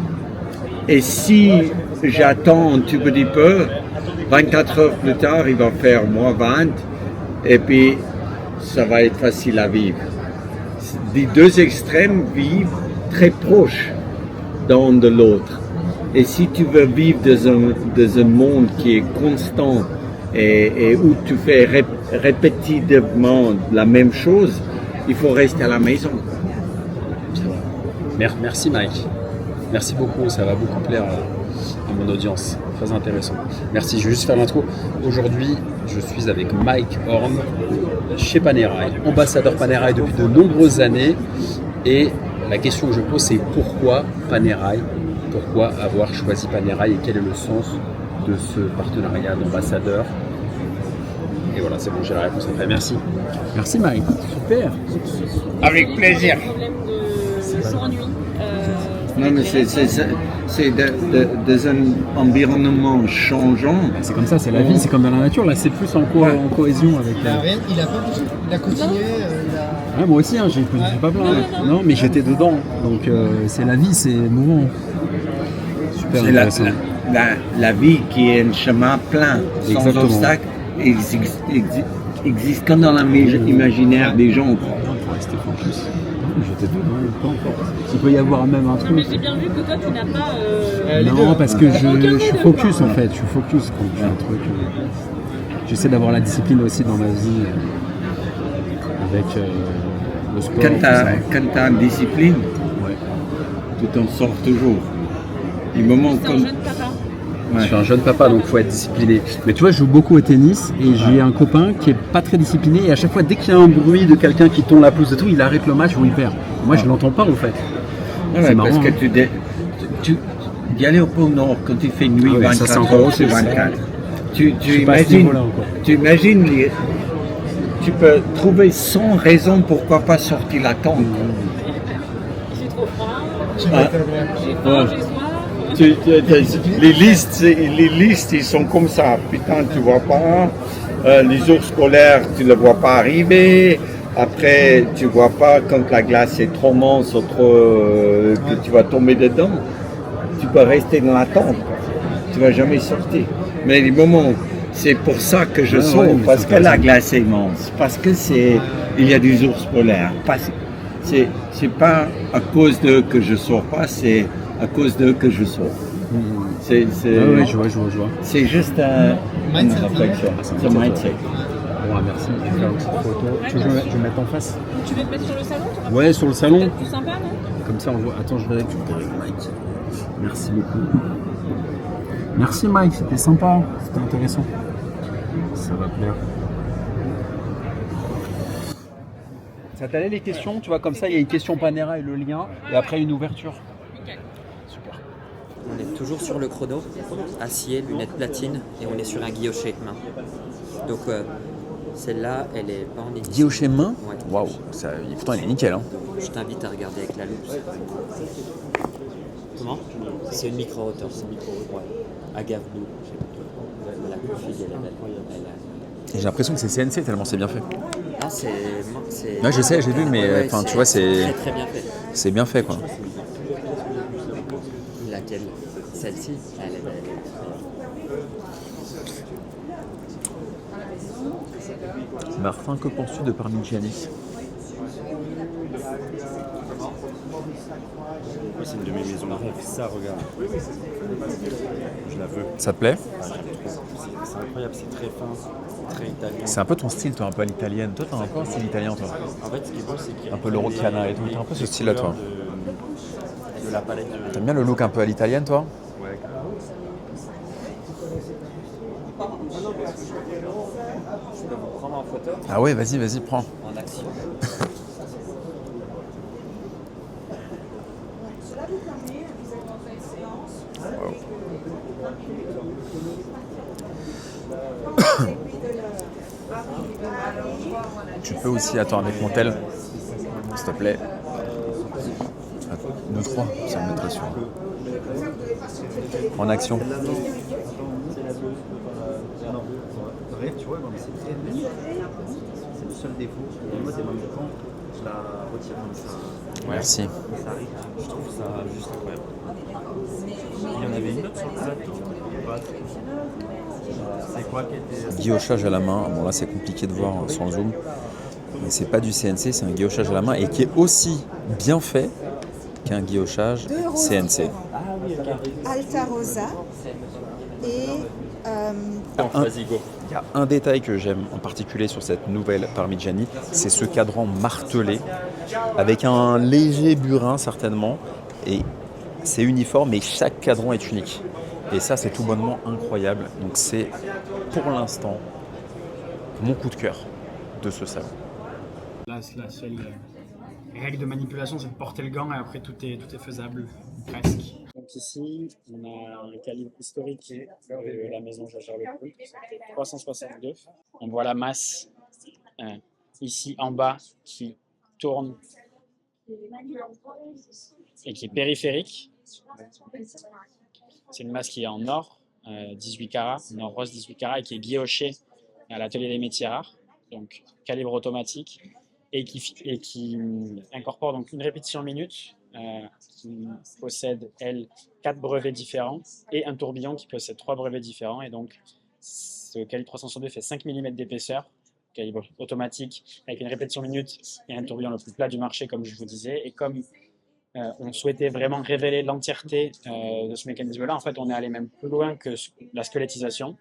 O: et si j'attends un tout petit peu, 24 heures plus tard, il va faire moins 20 et puis ça va être facile à vivre. Les deux extrêmes vivent très proches l'un de l'autre. Et si tu veux vivre dans un monde qui est constant et où tu fais répétitivement la même chose, il faut rester à la maison.
B: Merci Mike. Merci beaucoup, ça va beaucoup plaire à mon audience. Très intéressant. Merci, je vais juste faire l'intro. Aujourd'hui, je suis avec Mike Horn chez Panerai, ambassadeur Panerai depuis de nombreuses années. Et la question que je pose, c'est pourquoi Panerai? Pourquoi avoir choisi Panerai et quel est le sens de ce partenariat d'ambassadeur? Et voilà, c'est bon, j'ai la réponse après. Merci. Merci Mike. Super.
O: Avec plaisir. Non, mais c'est dans un environnement changeant.
B: C'est comme ça, c'est la vie, c'est comme dans la nature. Là, c'est plus en cohésion avec la...
I: Il a pas bougé, il a continué.
B: Ouais, moi aussi, hein, j'ai pas plein. Non, mais j'étais dedans. Donc, c'est la vie, c'est mouvant. Super
O: C'est
B: intéressant.
O: la vie qui est un chemin plein, sans
B: Exactement.
O: obstacle. Existe comme dans l'imaginaire des gens.
B: Rester focus. J'étais dedans, pas encore. Il peut y avoir même un truc.
P: Mais j'ai bien vu que toi tu n'as pas.
B: Non, parce que je suis focus en fait. Je suis focus quand je fais un truc. J'essaie d'avoir la discipline aussi dans ma vie avec le sport.
O: Quand tu as une discipline, tu t'en sors toujours. Du moment
P: C'est un jeune papa.
B: Je suis un jeune papa, donc il faut être discipliné. Mais tu vois, je joue beaucoup au tennis et j'ai un copain qui est pas très discipliné et à chaque fois, dès qu'il y a un bruit de quelqu'un qui tombe la pelouse et tout, il arrête le match ou il perd. Moi, je l'entends pas en fait. C'est marrant.
O: Parce que tu y aller au pôle Nord quand il fait nuit 24 heures sur 24. Tu imagines, tu peux trouver 100 raisons pourquoi pas sortir la tente.
P: Il fait trop froid.
I: Tu vas très bien.
P: J'ai faim, j'ai soif.
O: Les listes, ils sont comme ça. Putain, tu vois pas. Les ours polaires, tu ne vois pas arriver. Après, tu vois pas quand la glace est trop mince ou que tu vas tomber dedans. Tu peux rester dans la tente. Tu vas jamais sortir. Mais les moments, c'est pour ça que je sors, parce que la glace est mince, parce que il y a des ours polaires. C'est pas à cause d'eux que je sors pas, c'est à cause d'eux que je sors.
B: Oui, je vois.
O: C'est juste une réflexion. C'est un mindset.
B: Ouais, merci. Je vais faire une petite photo. Tu veux que je me mette en face?
P: Tu veux te mettre sur le salon?
B: Ouais, sur le salon.
P: C'est plus sympa, non?
B: Comme ça, on voit. Attends, je vais récupérer Mike. Merci beaucoup. Merci Mike, c'était sympa. C'était intéressant. Ça va plaire. Ça t'allait les questions? Tu vois, comme ça, il y a une question Panerai et le lien. Et après, une ouverture. Super.
Q: On est toujours sur le chrono, acier, lunettes platine, et on est sur un guilloché main. Donc celle-là, elle est pas en édition.
B: Guilloché main?
Q: Ouais.
B: Waouh, pourtant il est nickel. Hein.
Q: Je t'invite à regarder avec la loupe. Comment? C'est une micro-hauteur, c'est une micro-hauteur. Ouais. Agave blue. La config, elle est belle.
B: J'ai l'impression que c'est CNC tellement c'est bien fait.
Q: Ah, c'est...
B: Ouais, je sais, j'ai vu, mais enfin, tu vois, c'est...
Q: Très bien fait.
B: C'est bien fait, quoi.
Q: Laquelle? Celle-ci? Elle est belle.
B: Martin, que penses-tu de Parmigiani?
R: C'est une de mes maisons de rêve, ça, regarde. Je la veux.
B: Ça te plaît?
R: C'est incroyable, c'est très fin, très italien.
B: C'est un peu ton style, toi, un peu à l'italienne. Toi, t'as un peu un style italien, toi.
R: En fait, ce qui est beau, c'est qu'il y a
B: un peu le Rocchiana et tout. T'as un peu ce style-là, toi.
R: De la palette.
B: T'aimes bien le look un peu à l'italienne, toi?
R: Ouais,
Q: Je peux vous prendre en photo?
B: Ah ouais, vas-y, prends.
Q: En action.
B: Tu peux aussi, attends, avec mon tel, s'il te plaît. 2-3, ça me mettrait sur. En action.
G: Tu vois, c'est très net. C'est le seul défaut. Et moi, des moments de temps, je la retire comme ça.
B: Merci.
G: Ça arrive. Je trouve ça juste incroyable. Il y en avait une autre sur le plateau. C'est quoi qui était.
B: Guillochage à la main. Bon, là, c'est compliqué de voir sans le zoom. Mais c'est pas du CNC, c'est un guillochage à la main et qui est aussi bien fait qu'un guillochage
S: Deux roses
B: CNC.
S: Alta Rosa et
B: Il y a un détail que j'aime en particulier sur cette nouvelle Parmigiani, c'est ce cadran martelé avec un léger burin certainement, et c'est uniforme et chaque cadran est unique. Et ça, c'est tout bonnement incroyable. Donc c'est pour l'instant mon coup de cœur de ce salon.
T: Là, la seule règle de manipulation, c'est de porter le gant et après tout est faisable, presque. Donc ici, on a un calibre historique de la maison Jaeger LeCoultre, 362. On voit la masse ici en bas qui tourne et qui est périphérique. C'est une masse qui est en or, 18 carats, en or rose 18 carats, et qui est guillochée à l'atelier des métiers rares, donc calibre automatique, et qui incorpore donc une répétition minute, qui possède, elle, 4 brevets différents, et un tourbillon qui possède 3 brevets différents. Et donc, ce calibre 362 fait 5 mm d'épaisseur, calibre automatique, avec une répétition minute et un tourbillon le plus plat du marché, comme je vous disais. Et comme on souhaitait vraiment révéler l'entièreté de ce mécanisme-là, en fait, on est allé même plus loin que la squelettisation.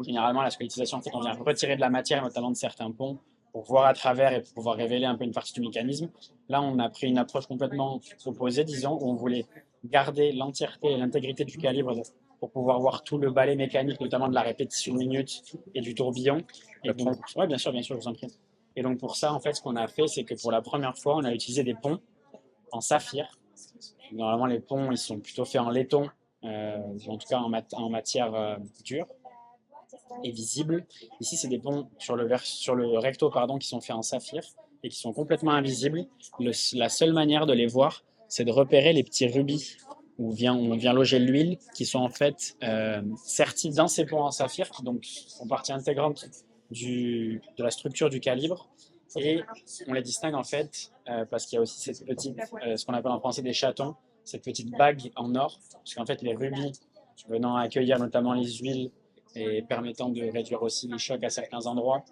T: Généralement, la squelettisation, en fait, on vient retirer de la matière, notamment de certains ponts, pour voir à travers et pour pouvoir révéler un peu une partie du mécanisme. Là, on a pris une approche complètement opposée, disons, où on voulait garder l'entièreté et l'intégrité du calibre pour pouvoir voir tout le balai mécanique, notamment de la répétition minute et du tourbillon. Et donc, ouais, bien sûr, je vous en prie. Et donc, pour ça, en fait, ce qu'on a fait, c'est que pour la première fois, on a utilisé des ponts en saphir. Normalement, les ponts, ils sont plutôt faits en laiton, en tout cas en matière dure et visible. Ici, c'est des ponts sur le recto qui sont faits en saphir et qui sont complètement invisibles. La seule manière de les voir, c'est de repérer les petits rubis où on vient loger l'huile, qui sont en fait sertis dans ces ponts en saphir, qui donc font partie intégrante de la structure du calibre. Et on les distingue en fait parce qu'il y a aussi cette petite, ce qu'on appelle en français des chatons, cette petite bague en or, parce qu'en fait les rubis venant accueillir notamment les huiles et permettant de réduire aussi les chocs à certains endroits,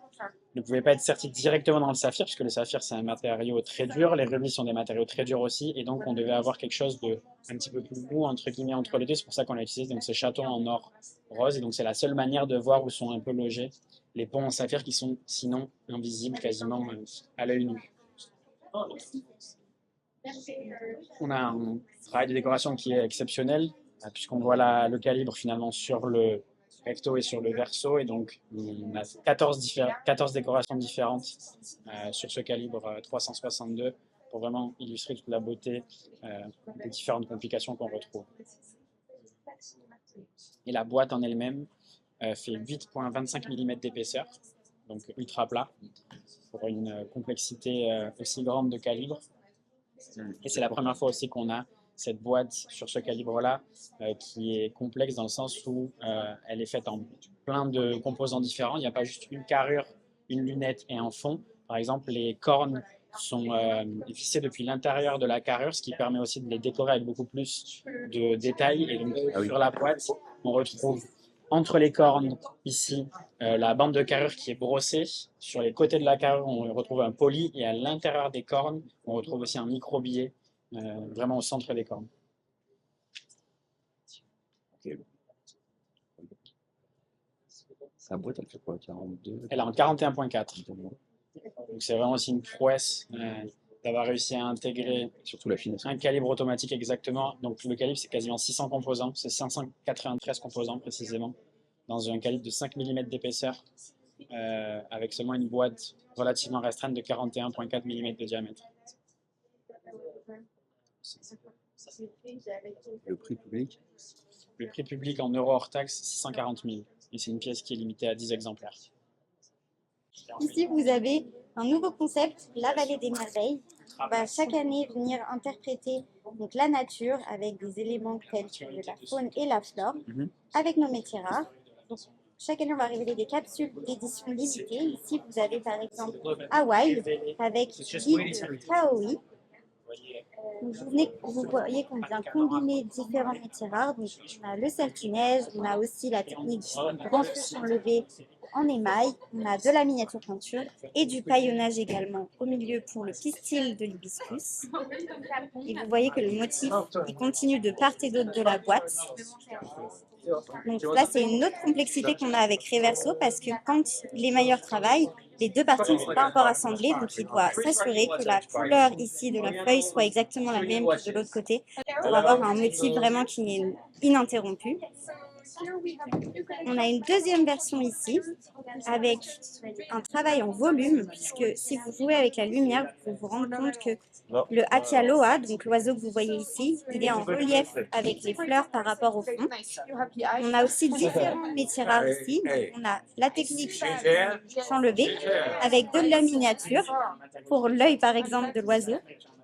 T: ne pouvaient pas être sertis directement dans le saphir, puisque le saphir c'est un matériau très dur, les rubis sont des matériaux très durs aussi, et donc on devait avoir quelque chose de un petit peu plus mou entre guillemets entre les deux. C'est pour ça qu'on a utilisé donc ces chatons en or rose, et donc c'est la seule manière de voir où sont un peu logés les ponts en saphir qui sont sinon invisibles quasiment à l'œil nu. On a un travail de décoration qui est exceptionnel, puisqu'on voit le calibre finalement sur le recto et sur le verso, et donc on a 14 décorations différentes sur ce calibre 362 pour vraiment illustrer toute la beauté des différentes complications qu'on retrouve. Et la boîte en elle-même fait 8,25 mm d'épaisseur, donc ultra plat, pour une complexité aussi grande de calibre. Et c'est la première fois aussi qu'on a cette boîte sur ce calibre-là qui est complexe dans le sens où elle est faite en plein de composants différents. Il n'y a pas juste une carrure, une lunette et un fond. Par exemple, les cornes sont vissées depuis l'intérieur de la carrure, ce qui permet aussi de les décorer avec beaucoup plus de détails. Et donc, sur la boîte, on retrouve entre les cornes, ici, la bande de carrure qui est brossée. Sur les côtés de la carrure, on retrouve un poli. Et à l'intérieur des cornes, on retrouve aussi un micro-billet, vraiment au centre des cornes.
B: Okay. Sa boîte, elle fait quoi, 42?
T: Elle est en 41.4. Donc c'est vraiment aussi une prouesse d'avoir réussi à intégrer
B: surtout la finesse.
T: Un calibre automatique exactement. Donc le calibre, c'est quasiment 600 composants, c'est 593 composants précisément, dans un calibre de 5 mm d'épaisseur, avec seulement une boîte relativement restreinte de 41.4 mm de diamètre.
B: Le prix public?
T: Le prix public en euros hors taxe, 640 000. Et c'est une pièce qui est limitée à 10 exemplaires.
U: Ici, vous avez un nouveau concept, la Vallée des Merveilles. On va chaque année venir interpréter donc, la nature avec des éléments tels que la faune et la flore, avec nos métiers rares. Donc, chaque année, on va révéler des capsules d'édition limitée. Ici, vous avez par exemple Hawaï avec Guide Kaoi. Donc, vous voyez qu'on vient combiner différents métiers rares. Donc, on a le certinage, on a aussi la technique du grand feu enlevé en émail, on a de la miniature peinture et du paillonnage également au milieu pour le pistil de l'hibiscus. Et vous voyez que le motif il continue de part et d'autre de la boîte. Donc là, c'est une autre complexité qu'on a avec Reverso parce que quand l'émailleur travaille, les deux parties ne sont pas encore assemblées, donc il doit s'assurer que la couleur ici de la feuille soit exactement la même que de l'autre côté pour avoir un motif vraiment qui est ininterrompu. On a une deuxième version ici avec un travail en volume puisque si vous jouez avec la lumière, vous pouvez vous rendre compte que le Akialoa, donc l'oiseau que vous voyez ici, il est en relief avec les fleurs par rapport au fond. On a aussi différents métiers rares ici. On a la technique champ levé avec de la miniature pour l'œil par exemple de l'oiseau.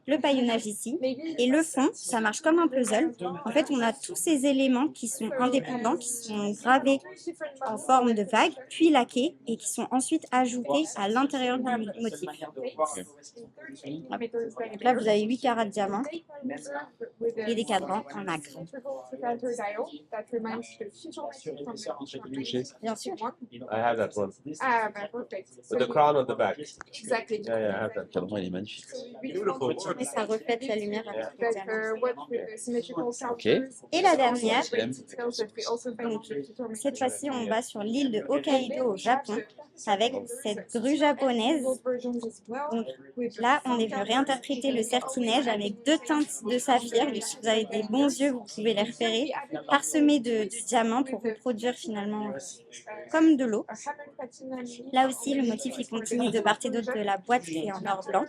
U: Le paillonnage ici, et le fond, ça marche comme un puzzle. En fait, on a tous ces éléments qui sont indépendants, qui sont gravés en forme de vague, puis laqués, et qui sont ensuite ajoutés à l'intérieur du motif. Donc là, vous avez 8 carats de diamant et des cadrans en nacre. Bien sûr.
C: I have that one. With the crown on the back.
P: Exactly.
C: Yeah, yeah, I have that.
B: Le cadran, il est magnifique.
U: Et ça reflète la lumière avec le diamant.
B: Ok.
U: Et la dernière, donc, cette fois-ci on va sur l'île de Hokkaido au Japon avec cette grue japonaise. Donc, là on est venu réinterpréter le certinège avec 2 teintes de saphir. Donc, si vous avez des bons yeux, vous pouvez les repérer, parsemés de diamants pour reproduire finalement comme de l'eau. Là aussi le motif il continue de part et d'autre de la boîte qui est en or blanc.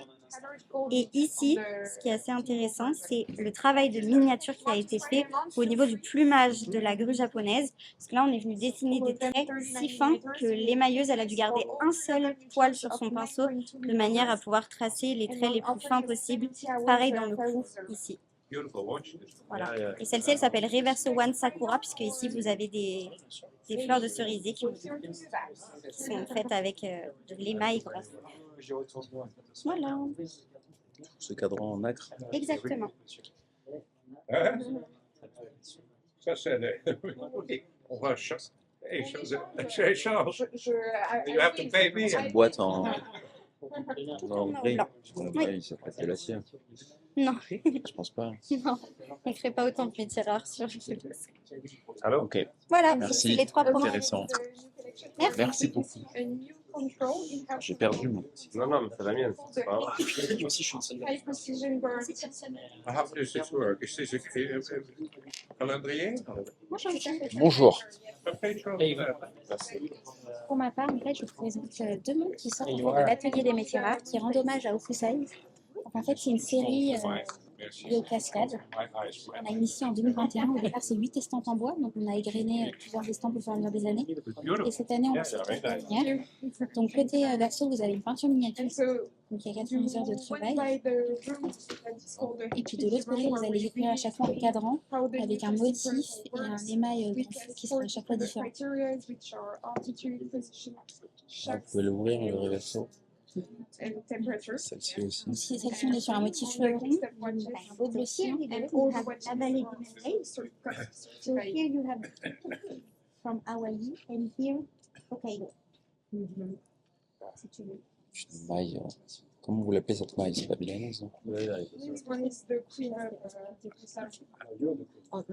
U: Et ici, ce qui est assez intéressant, c'est le travail de miniature qui a été fait au niveau du plumage de la grue japonaise. Parce que là, on est venu dessiner des traits si fins que l'émailleuse, elle a dû garder un seul poil sur son pinceau de manière à pouvoir tracer les traits les plus fins possibles. Pareil dans le cou, ici. Voilà. Et celle-ci, elle s'appelle Reverso One Sakura, puisque ici, vous avez des fleurs de cerisier qui sont faites avec de l'émail grand. Voilà.
B: Ce cadran en nacre.
U: Exactement.
C: Ça, c'est on va chasser. Hey, Charles, you have to pay me.
B: Une boîte en gris.
U: Oui.
B: Ça ferait que l'acier.
U: Non.
B: Je pense pas.
U: Non, on ne crée pas autant de métiers rares sur le
B: Alors, ok.
U: Voilà,
B: merci.
U: c'est les 3 premiers.
B: Intéressant.
U: Merci.
B: Merci beaucoup. J'ai perdu mon.
C: Non, non, mais c'est la mienne. C'est pas grave.
B: Moi aussi, je suis en salle.
C: How does this work? Is this a calendrier?
B: Bonjour.
V: Pour ma part, en fait, je vous présente 2 montres qui sortent de l'atelier des métiers rares, qui rendent hommage à Okusai. En fait, c'est une série de cascades. On a initié en 2021. Au départ, c'est 8 estampes en bois. Donc, on a égrené plusieurs estampes au fur et à mesure des années. Et cette année, on va se faire la lumière. Donc, côté verso, vous avez une peinture miniature. Donc, il y a 4 heures de travail. Et puis, de l'autre côté, vous allez découvrir à chaque fois un cadran avec un motif et un émail qui sera à chaque fois différent.
B: Vous pouvez l'ouvrir, le Reverso. Celle-ci aussi.
V: Celle-ci, on est sur un motif chevron, un beau bleu ciel.
U: So here you have from Hawaii and here Hokkaido.
B: Une maille. Comment vous l'appelez cette maille? C'est pas milanaise, non? Ok.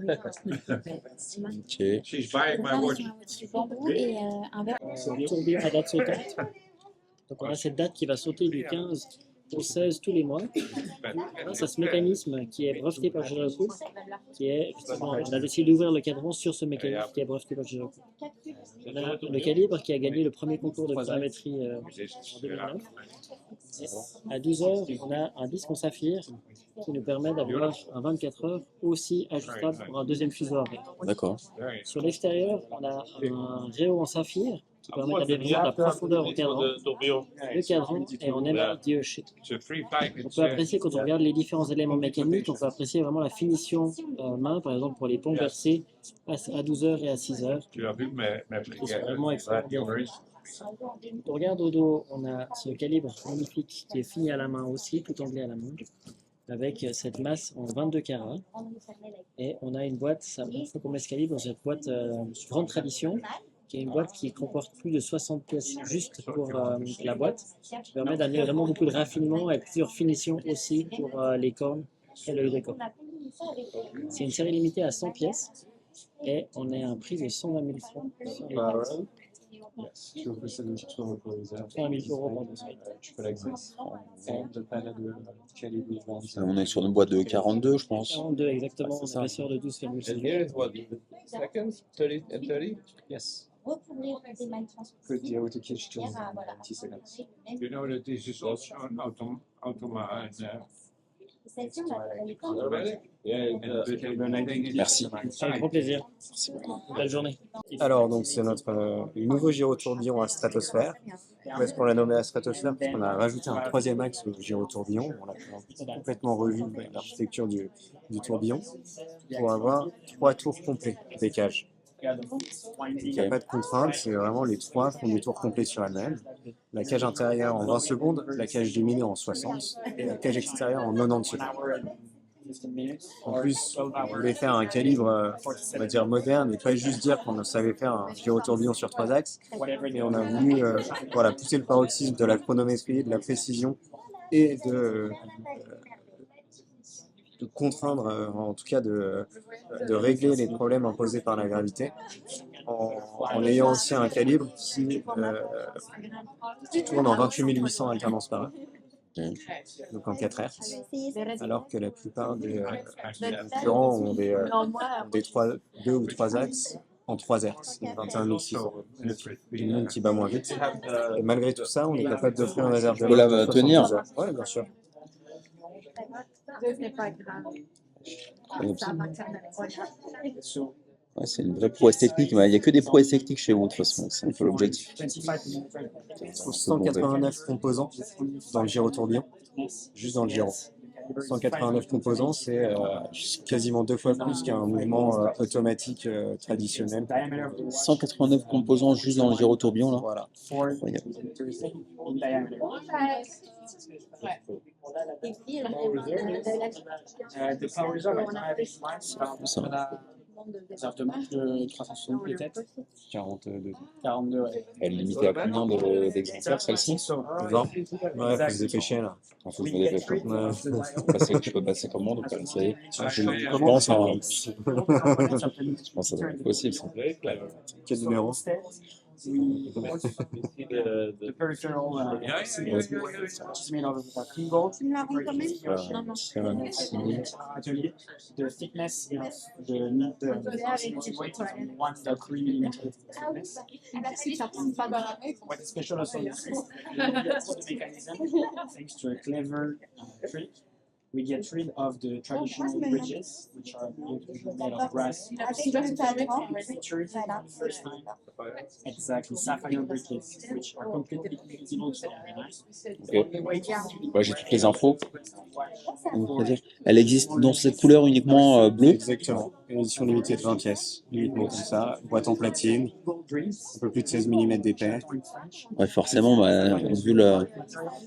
C: She's buying my watch.
V: Un motif bambou et un verre.
J: Tourbillon à date sautante. Donc on a cette date qui va sauter du 15 au 16 tous les mois. Grâce à ce mécanisme qui est breveté par Jiroku, qui est justement, on a décidé d'ouvrir le cadran sur ce mécanisme qui est breveté par Jiroku. On a le calibre qui a gagné le premier concours de colorimétrie en 2009. À 12 heures, on a un disque en saphir qui nous permet d'avoir un 24 heures aussi ajustable pour un deuxième fuseau horaire.
B: D'accord.
J: Sur l'extérieur, on a un réo en saphir qui permet d'adhérer la profondeur au cadran. Le cadran est en émail dioché. On peut apprécier, quand on regarde les différents éléments mécaniques, on peut apprécier vraiment la finition main, par exemple pour les ponts versés à 12 heures et à 6 heures.
C: Tu as vu
J: Qui sont vraiment extraordinaires. Quand on regarde au dos, on a ce calibre magnifique qui est fini à la main aussi, tout anglais à la main.
E: avec cette masse en 22 carats. Et on a une boîte, ça montre comment se calibre dans cette boîte grande tradition, qui est une boîte qui comporte plus de 60 pièces juste pour la boîte, qui permet d'amener vraiment beaucoup de raffinement et plusieurs finitions aussi pour les cornes et l'œil de corps. C'est une série limitée à 100 pièces et on est à un prix de 120 000 francs.
N: Tu veux que ça nous soit reposé
E: 120 000 euros pour
N: tu peux l'accès. De panneau de calibre.
B: On est sur une boîte de 42, je pense.
E: 42 exactement, on est sur de 12,5.
C: And here is what, seconds, 30 and 30?
N: Yes.
U: Recouvrir des mailles translucides.
N: Good, yeah, we took it to
U: Voilà.
N: 10 seconds.
C: You know that this is also an automatic.
U: Celle-ci, on va faire
B: Merci.
E: Avec grand plaisir. Belle journée.
F: Alors, donc, c'est notre nouveau gyrotourbillon à stratosphère. Pourquoi est-ce qu'on l'a nommé à stratosphère? Parce qu'on a rajouté un troisième axe au gyrotourbillon. On a complètement revu l'architecture du tourbillon pour avoir 3 tours complets des cages. Il n'y a pas de contrainte, c'est vraiment les 3 font des tours complets sur elles-mêmes. La cage intérieure en 20 secondes, la cage du milieu en 60 et la cage extérieure en 90 secondes. En plus, on voulait faire un calibre, on va dire, moderne et pas juste dire qu'on savait faire un gyrotourbillon sur 3 axes. Et on a voulu voilà, pousser le paroxysme de la chronométrie, de la précision et de contraindre, en tout cas de régler les problèmes imposés par la gravité, en ayant aussi un calibre qui tourne en 28 800 alternances par heure. Donc en 4 Hz, alors que la plupart des concurrents ont des 2 ou 3 axes en 3 Hz, 21 600. Du monde qui bat moins vite. Et malgré tout ça, on est capable d'offrir un réserve de
B: Tu peux la tenir?
F: Oui, bien sûr.
U: C'est pas grave. Ça appartient à la
B: Ouais, c'est une vraie prouesse technique, mais il n'y a que des prouesses techniques chez vous, de toute façon, c'est un peu l'objectif.
F: Il faut 189 composants dans le gyrotourbillon, juste dans le gyro. 189 composants, c'est quasiment 2 fois plus qu'un mouvement automatique traditionnel.
B: 189 composants juste dans le gyrotourbillon, là.
F: Voilà.
B: Incroyable.
U: Et puis,
B: Ça.
E: de 360 peut-être.
N: 42.
E: 42, ouais.
B: Elle est limitée à combien d'exemplaires, celle-ci?
F: 20. Ouais, faut se dépêcher, là.
B: Il faut que je me dépêche. Je peux passer commande ou pas? Ça y est. Je
F: Commence,
B: pense que ça doit être possible. Ça.
F: Quel numéro?
E: The peripheral is made of pinball. Atelier. The thickness of the 1.3 mm thickness. What is special also is the mechanism. Thanks to a clever trick, we get rid of the traditional bridges, which are made of brass. Featured for the first time. Exactly, sapphire bridges, which are completely invisible to the eye.
B: Ouais, j'ai toutes les infos. Elle existe dans cette couleur uniquement bleue?
F: Exactement. Une édition limitée de 20 pièces, uniquement comme ça. Boîte en platine, un peu plus de 16 mm d'épais.
B: Ouais, forcément, bah, vu le...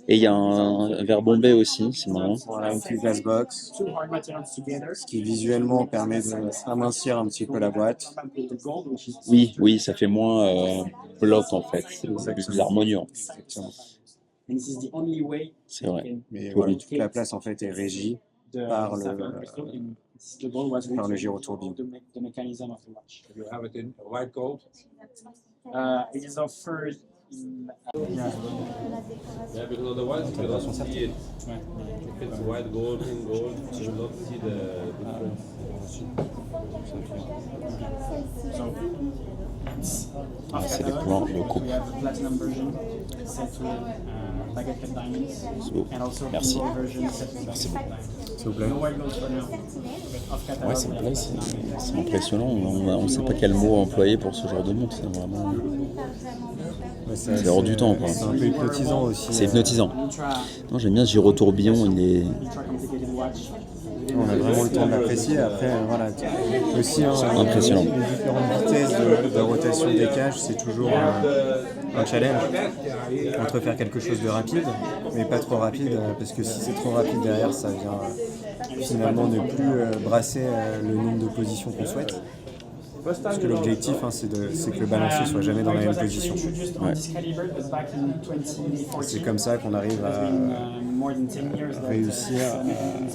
B: Et il y a un verre bombé aussi, c'est marrant.
F: Voilà, une petite glass box, ce qui visuellement permet d'amincir un petit peu la boîte.
B: Oui, oui, ça fait moins bloc en fait, c'est plus harmonieux. C'est vrai.
F: Mais voilà, toute la place en fait est régie par le gyrotourbillon.
C: You have it in white gold?
E: It is offered in...
C: Yeah, because otherwise you cannot see it. If it's white gold, in gold, you will not see the difference.
B: C'est des plans locaux. Merci. Merci beaucoup.
F: S'il vous plaît.
B: Ouais, ça me plaît, c'est impressionnant. On ne sait pas quel mot employer pour ce genre de montre. C'est vraiment. C'est hors du temps, quoi.
F: C'est un peu hypnotisant aussi.
B: C'est hypnotisant. Non, j'aime bien ce gyrotourbillon, il est.
F: On a vraiment le temps de l'apprécier. Après, voilà, aussi
B: impressionnant.
F: Les différentes vitesses de rotation des cages, c'est toujours un challenge entre faire quelque chose de rapide, mais pas trop rapide, parce que si c'est trop rapide derrière, ça vient finalement ne plus brasser le nombre de positions qu'on souhaite. Parce que l'objectif, c'est que le balancier soit jamais dans la même position. Ouais. C'est comme ça qu'on arrive à réussir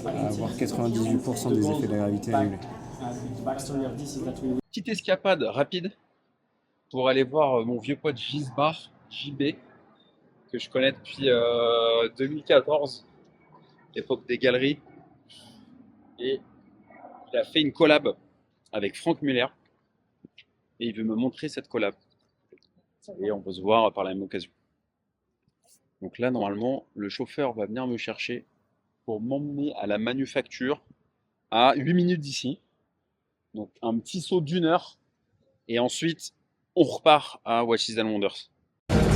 F: à avoir 98% des effets de la gravité annulés.
B: Petite escapade rapide pour aller voir mon vieux pote Gisbar, JB, que je connais depuis 2014, l'époque des galeries. Et il a fait une collab avec Franck Muller. Et il veut me montrer cette collab. Et on peut se voir par la même occasion. Donc là, normalement, le chauffeur va venir me chercher pour m'emmener à la manufacture à 8 minutes d'ici. Donc un petit saut d'1 heure. Et ensuite, on repart à Watches and Wonders.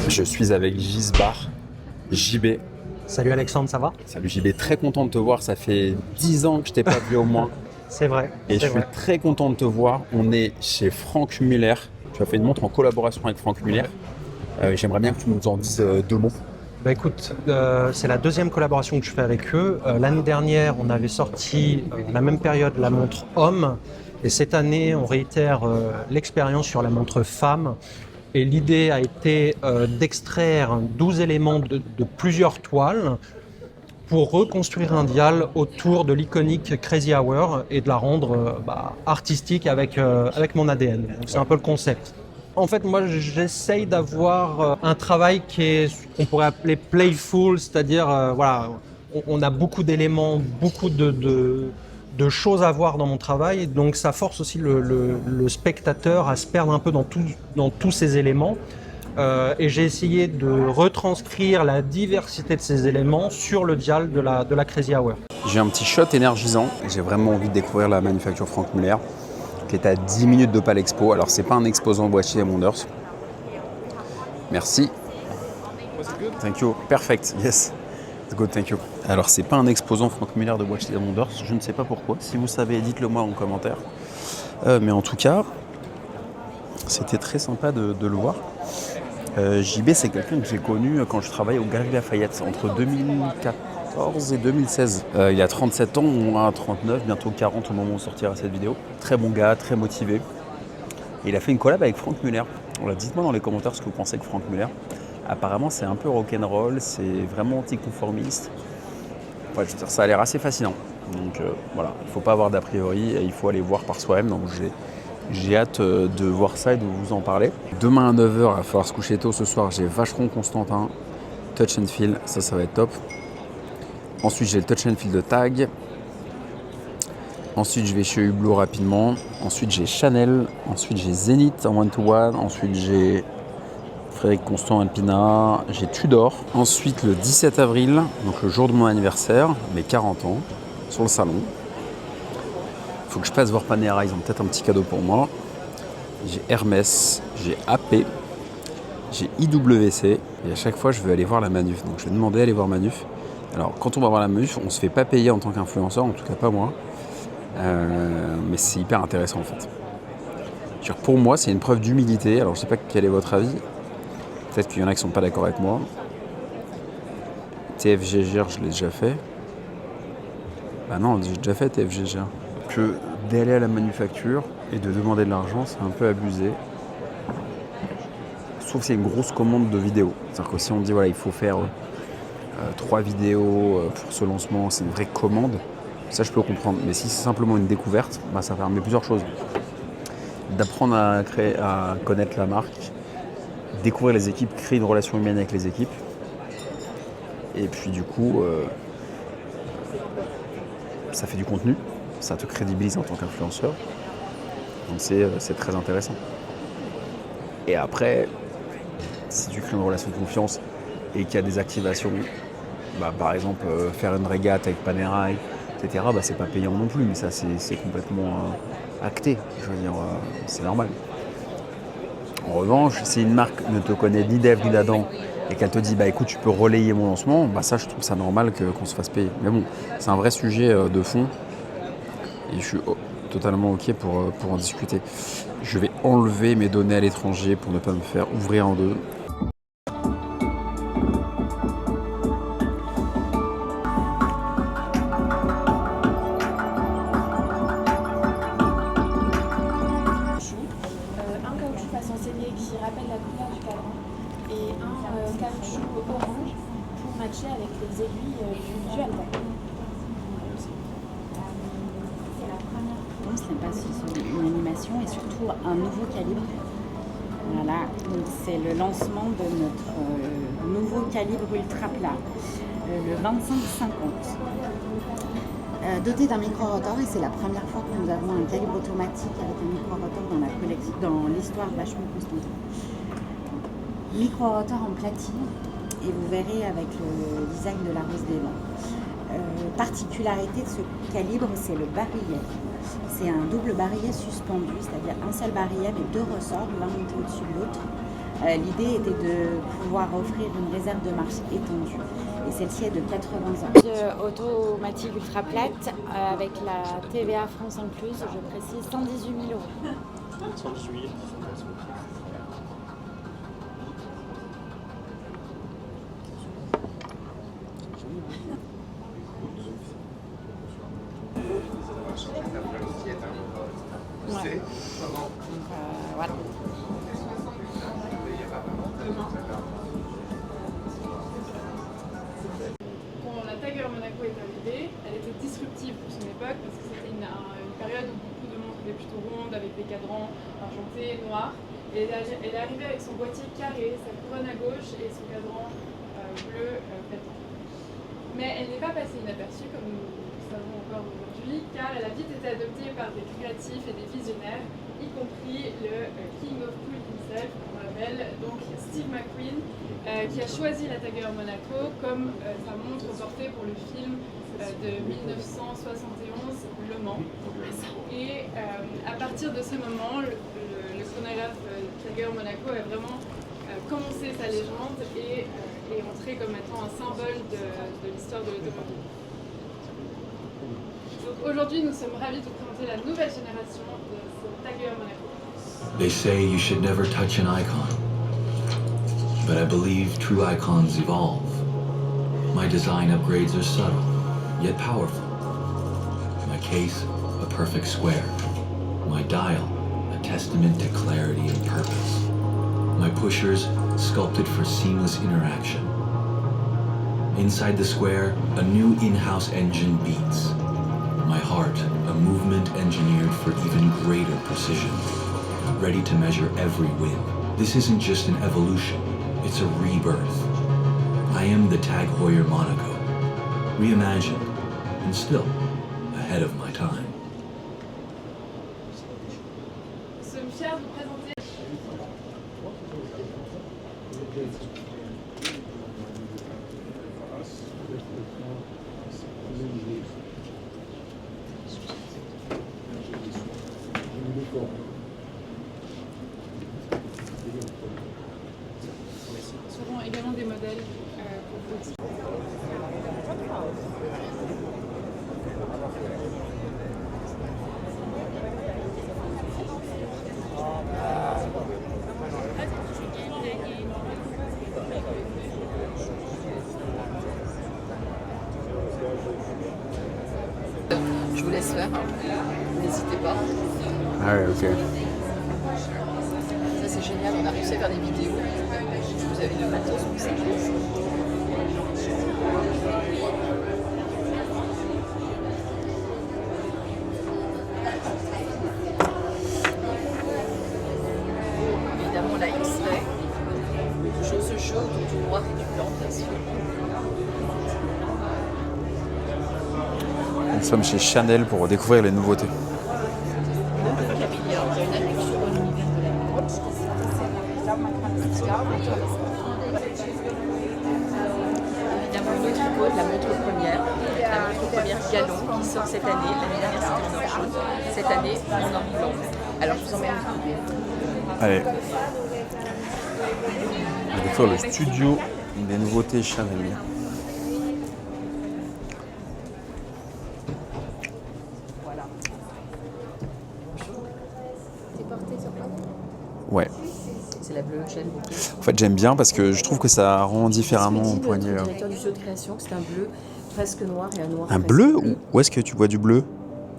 B: Je suis avec Gisbar, JB.
D: Salut Alexandre, ça va?
B: Salut JB, très content de te voir. Ça fait 10 ans que je t'ai pas vu au moins.
D: C'est vrai.
B: Et je suis très content de te voir. On est chez Franck Muller. Tu as fait une montre en collaboration avec Franck Muller. J'aimerais bien que tu nous en dises 2 mots.
D: Bah écoute, c'est la 2e collaboration que je fais avec eux. L'année dernière, on avait sorti la même période la montre homme. Et cette année, on réitère l'expérience sur la montre femme. Et l'idée a été d'extraire 12 éléments de plusieurs toiles pour reconstruire un dial autour de l'iconique Crazy Hour et de la rendre artistique avec mon ADN. C'est un peu le concept. En fait, moi, j'essaye d'avoir un travail qu'on pourrait appeler playful, c'est-à-dire, on a beaucoup d'éléments, beaucoup de choses à voir dans mon travail, donc ça force aussi le spectateur à se perdre un peu dans tous ces éléments. Et j'ai essayé de retranscrire la diversité de ces éléments sur le dial de la Crazy Hour.
B: J'ai un petit shot énergisant. J'ai vraiment envie de découvrir la manufacture Franck Muller, qui est à 10 minutes de Palexpo. Alors, c'est pas un exposant Watches and Wonders. Merci. Thank you. Perfect. Yes. It's good. Thank you. Alors, c'est pas un exposant Franck Muller de Watches and Wonders. Je ne sais pas pourquoi. Si vous savez, dites-le moi en commentaire. Mais en tout cas, c'était très sympa de le voir. JB, c'est quelqu'un que j'ai connu quand je travaillais aux Galeries Lafayette entre 2014 et 2016. Il a 37 ans, moi 39, bientôt 40 au moment où on sortira cette vidéo. Très bon gars, très motivé. Et il a fait une collab avec Franck Muller. Dites-moi dans les commentaires ce que vous pensez de Franck Muller. Apparemment, c'est un peu rock'n'roll, c'est vraiment anticonformiste. Ouais, je veux dire, ça a l'air assez fascinant. Donc voilà, il ne faut pas avoir d'a priori et il faut aller voir par soi-même. Donc j'ai hâte de voir ça et de vous en parler. Demain à 9h, il va falloir se coucher tôt. Ce soir, j'ai Vacheron Constantin, Touch and Feel, ça va être top. Ensuite, j'ai le Touch and Feel de Tag. Ensuite, je vais chez Hublot rapidement. Ensuite, j'ai Chanel. Ensuite, j'ai Zénith en 1-to-1. Ensuite, j'ai Frédéric Constant Alpina. J'ai Tudor. Ensuite, le 17 avril, donc le jour de mon anniversaire, mes 40 ans, sur le salon. Faut que je passe voir Panera, ils ont peut-être un petit cadeau pour moi. J'ai Hermès, j'ai AP, j'ai IWC et à chaque fois je veux aller voir la manuf. Donc je vais demander d'aller voir manuf. Alors quand on va voir la manuf, on se fait pas payer en tant qu'influenceur, en tout cas pas moi. Mais c'est hyper intéressant en fait. Pour moi c'est une preuve d'humilité. Alors je sais pas quel est votre avis. Peut-être qu'il y en a qui sont pas d'accord avec moi. TFGGR, je l'ai déjà fait. Bah non, j'ai déjà fait TFGGR. Que d'aller à la manufacture et de demander de l'argent, c'est un peu abusé. Sauf que c'est une grosse commande de vidéos. C'est-à-dire que si on dit voilà, il faut faire 3 vidéos pour ce lancement, c'est une vraie commande, ça je peux comprendre. Mais si c'est simplement une découverte, bah, ça permet plusieurs choses. D'apprendre à connaître la marque, découvrir les équipes, créer une relation humaine avec les équipes. Et puis du coup, ça fait du contenu. Ça te crédibilise en tant qu'influenceur. Donc c'est très intéressant. Et après, si tu crées une relation de confiance et qu'il y a des activations, bah, par exemple faire une régate avec Panerai, etc., bah, c'est pas payant non plus, mais ça c'est complètement acté. Je veux dire, c'est normal. En revanche, si une marque ne te connaît ni d'Ève ni d'Adam et qu'elle te dit bah écoute tu peux relayer mon lancement, bah ça je trouve ça normal qu'on se fasse payer. Mais bon, c'est un vrai sujet de fond. Et je suis totalement OK pour en discuter. Je vais enlever mes données à l'étranger pour ne pas me faire ouvrir en deux.
H: pas si c'est une animation, et surtout un nouveau calibre. Voilà, donc c'est le lancement de notre nouveau calibre ultra plat, le 25-50. Doté d'un micro-rotor, et c'est la première fois que nous avons un calibre automatique avec un micro-rotor dans l'histoire de Vachement Constantin. Micro-rotor en platine, et vous verrez avec le design de la Rose des Vents. Particularité de ce calibre, c'est le barillet. C'est un double barillet suspendu, c'est-à-dire un seul barillet avec deux ressorts, l'un monté au-dessus de l'autre. L'idée était de pouvoir offrir une réserve de marche étendue, et celle-ci est de 80 ans.
U: Automatique ultra plate avec la TVA France incluse, je précise 118 000 euros.
T: 118 000.
U: Ouais. Voilà.
P: Quand la Tiger Monaco est arrivée, elle était disruptive pour son époque parce que c'était une période où beaucoup de montres étaient plutôt rondes avec des cadrans argentés, noirs. Et elle est arrivée avec son boîtier carré, sa couronne à gauche et son cadran bleu pétant. Mais elle n'est pas passée inaperçue comme nous savons encore aujourd'hui, car elle a vite été adoptée par des créatifs et des visionnaires, y compris le King of Cool himself, qu'on appelle donc Steve McQueen, qui a choisi la Tiger Monaco comme sa montre portée pour le film de 1971, Le Mans. Et à partir de ce moment, le chronographe Tiger Monaco a vraiment commencé sa légende et est entré comme étant un symbole de l'histoire de l'automobile. Donc aujourd'hui, nous sommes ravis de vous présenter la nouvelle génération de ce Tiger Monaco.
K: They say you should never touch an icon, but I believe true icons evolve. My design upgrades are subtle, yet powerful. My case, a perfect square. My dial, a testament to clarity and purpose. My pushers, sculpted for seamless interaction. Inside the square, a new in-house engine beats. My heart, a movement engineered for even greater precision. Ready to measure every win. This isn't just an evolution, it's a rebirth. I am the Tag Heuer Monaco, reimagined, and still ahead of my time.
P: Nous sommes fiers de vous présenter Nous aurons également des modèles pour vous.
W: Je vous laisse faire, n'hésitez pas.
B: Ah ouais, ok.
W: Ça c'est génial, on a réussi à faire des vidéos. Vous avez le matos pour ça. Évidemment la X-Ray, chose chaude, du noir et du blanc bien sûr.
B: Nous sommes chez Chanel pour découvrir les nouveautés.
W: Évidemment une autre icône, la montre première Galon qui sort cette année. L'année dernière c'était en or jaune, cette année en or blanc. Alors je vous emmène.
B: Allez. On va découvrir le studio des nouveautés Chanel. Ouais.
W: C'est la bleue, j'aime beaucoup.
B: En fait, j'aime bien parce que je trouve que ça rend différemment au poignet.
W: Le directeur du show de création, c'est un bleu presque noir et un noir.
B: Un bleu? Où est-ce que tu vois du bleu?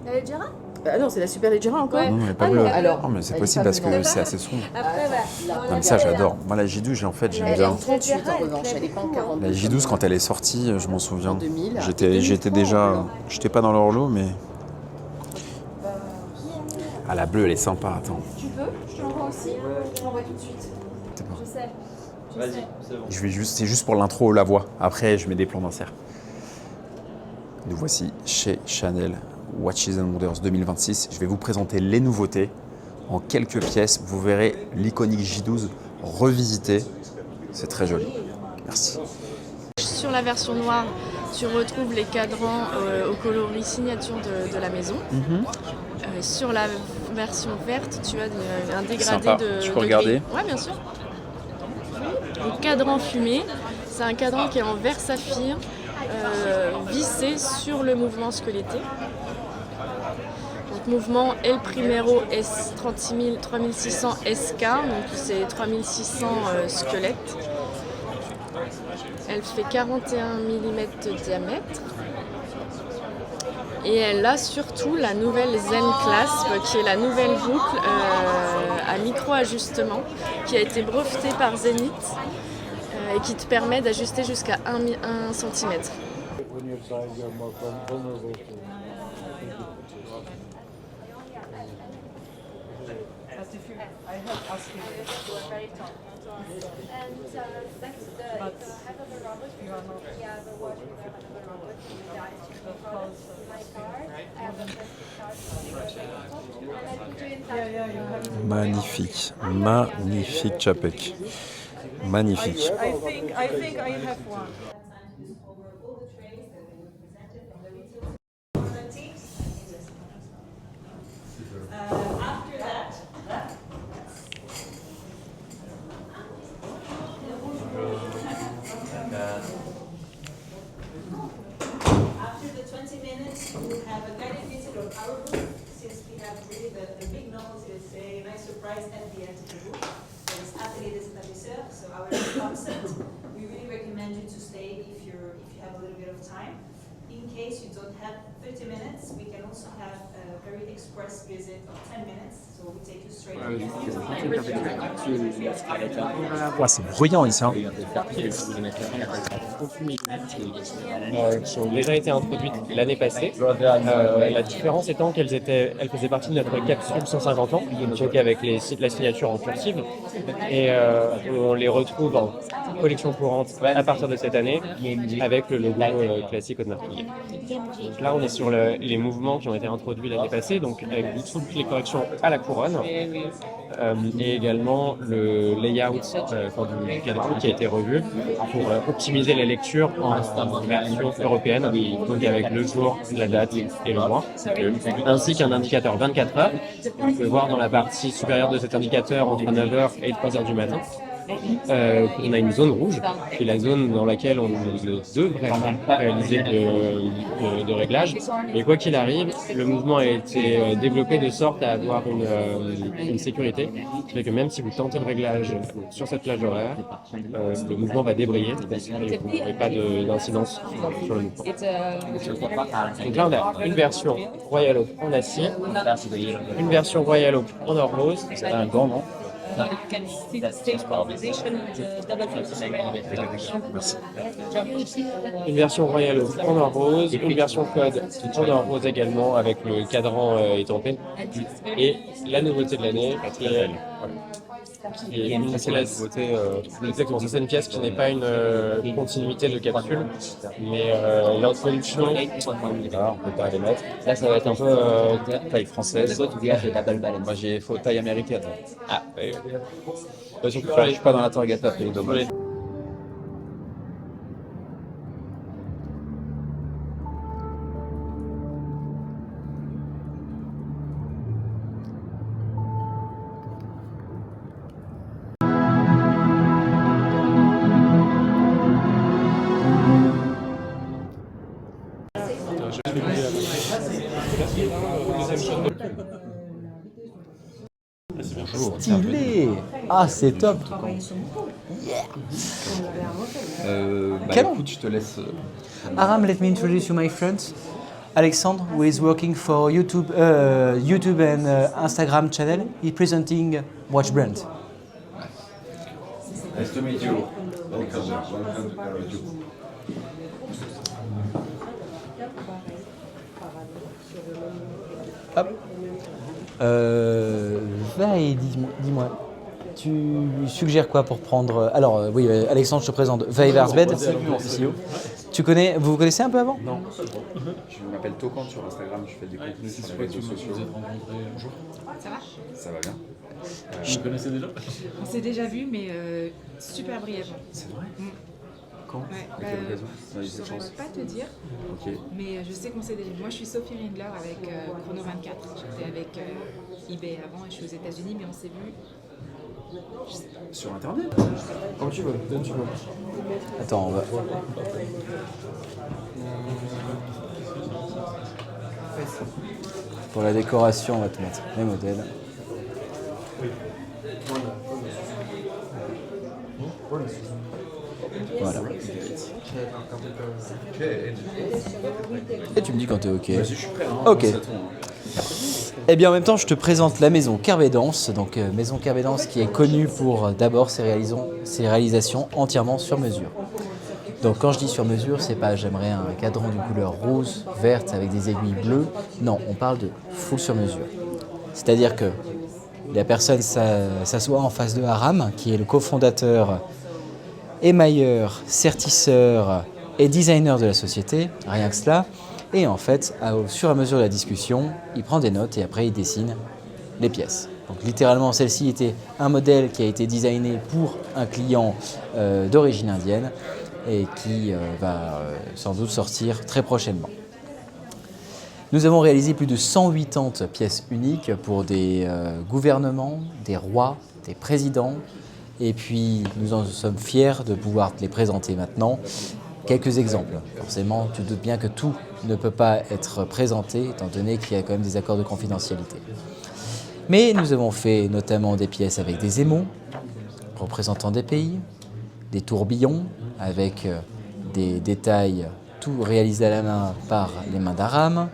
W: La Leggera? Ah non, c'est la Super Leggera encore.
B: Non, elle n'est pas bleue.
W: Alors,
B: non, mais c'est possible parce que c'est assez sombre.
W: Après,
B: Non, mais ça, j'adore. Moi, la J12, en fait, j'aime bien.
W: Elle est en 38 en revanche, elle n'est pas en 40.
B: La J12, quand elle est sortie, je m'en souviens.
W: 2000.
B: J'étais déjà. J'étais pas dans leur lot, mais. Ah, la bleue, elle est sympa, attends.
P: Tu veux? Je te l'envoie aussi? Je l'envoie tout de suite. Je sais.
R: Vas-y, c'est bon.
B: C'est juste pour l'intro, la voix. Après, je mets des plans d'insert. Nous voici chez Chanel Watches and Wonders 2026. Je vais vous présenter les nouveautés en quelques pièces. Vous verrez l'iconique J12 revisité. C'est très joli. Merci.
A: Sur la version noire, tu retrouves les cadrans au coloris signature de la maison. Sur la version verte, tu as un dégradé
B: Sympa.
A: de.
B: Tu peux regarder?
A: Oui, bien sûr. Le cadran fumé, c'est un cadran qui est en verre saphir, vissé sur le mouvement squeletté. Donc, mouvement El Primero S 3600 SK, donc c'est 3600 squelettes. Elle fait 41 mm de diamètre. Et elle a surtout la nouvelle Zen Clasp, qui est la nouvelle boucle à micro-ajustement, qui a été brevetée par Zenith et qui te permet d'ajuster jusqu'à 1 cm.
B: Magnifique, magnifique Čapek. Magnifique.
L: I think I have one.
M: After the 20 minutes, we have a guided visit of our booth, since we have really the big notes is a nice surprise at the end of the book. It's Atelier des Établisseurs, so our concept. We really recommend you to stay if you have a little bit of time. In case you don't have 30 minutes, we can also have a very express visit of 10 minutes, so we take you straight
B: Ouais, c'est bruyant ici. Hein.
X: Qui ont déjà été introduites l'année passée. La différence étant qu'elles faisaient partie de notre capsule 150 ans, donc avec la signature en cursive. Et on les retrouve en collection courante à partir de cette année avec le logo classique Audemars Piguet. Donc là, on est sur les mouvements qui ont été introduits l'année passée, donc avec toutes les corrections à la couronne. Et également le layout du cadran qui a été revu pour optimiser la lecture en version européenne, donc avec le jour, la date et le mois, ainsi qu'un indicateur 24 heures. On peut voir dans la partie supérieure de cet indicateur entre 9h et 3h du matin. On a une zone rouge, qui est la zone dans laquelle on devrait réaliser de réglage. Mais quoi qu'il arrive, le mouvement a été développé de sorte à avoir une sécurité, qui fait que même si vous tentez le réglage sur cette plage horaire, le mouvement va débrayer et vous n'aurez pas d'incidence sur le mouvement. Donc là, on a une version Royal Oak en acier, une version Royal Oak en or rose. C'est un gant, non? Une version Royal Oak en or rose, une version Code en or rose également avec le cadran étampé. Et la nouveauté de l'année, c'est la nouveauté. Exactement, c'est une pièce qui n'est pas une continuité de capsule, mais l'introduction. Ah, on peut pas les mettre. Là, ça va être un peu taille française. Moi, j'ai taille américaine. Ah, je suis pas dans la Targata, c'est dommage.
Y: Stylé! Ah, c'est top!
B: Écoute, je te laisse.
Y: Aram, let me introduce you my friend, Alexandre, who is working for YouTube and Instagram channel. He's presenting Watch Brand.
B: Nice to meet you. Welcome to Carajou.
Y: Hop. Dis-moi, tu suggères quoi pour prendre... Alors, oui, Alexandre, je te présente Veivarsbed, CEO. Vous vous connaissez un peu avant?
B: Non. Je m'appelle Tokan sur Instagram, je fais du contenu sur les réseaux sociaux.
G: Vous êtes rencontrés un jour?
I: Ça va?
B: Ça va bien.
G: Vous vous connaissez déjà?
I: On s'est déjà vu, mais super brièvement.
B: C'est vrai? Quand?
I: Ouais,
B: À quelle occasion?
I: je ne saurais pas te dire, mais je sais qu'on s'est déjà vu. Moi, je suis Sophie Rindler avec Chrono 24. J'étais avec eBay avant et je suis aux États-Unis, mais on s'est vu.
B: Sur Internet?
G: Comme tu veux, donne tu veux.
Y: Attends, on va... Pour la décoration, on va te mettre les modèles. Voilà. Et tu me dis quand t'es OK.
B: Vas-y, je suis prêt.
Y: OK. Et bien en même temps, je te présente la maison Kerbedance. Donc maison Kerbedance qui est connue pour d'abord ses réalisations entièrement sur mesure. Donc quand je dis sur mesure, c'est pas j'aimerais un cadran d'une couleur rose, verte avec des aiguilles bleues. Non, on parle de full sur mesure. C'est-à-dire que la personne s'assoit en face de Aram, qui est le cofondateur, émailleur, sertisseur et designer de la société, rien que cela. Et en fait, au fur et à mesure de la discussion, il prend des notes et après il dessine les pièces. Donc littéralement, celle-ci était un modèle qui a été designé pour un client d'origine indienne et qui va sans doute sortir très prochainement. Nous avons réalisé plus de 180 pièces uniques pour des gouvernements, des rois, des présidents. Et puis, nous en sommes fiers de pouvoir te les présenter maintenant. Quelques exemples. Forcément, tu te doutes bien que tout ne peut pas être présenté, étant donné qu'il y a quand même des accords de confidentialité. Mais nous avons fait notamment des pièces avec des émaux, représentant des pays, des tourbillons, avec des détails, tout réalisé à la main par les mains d'Aram.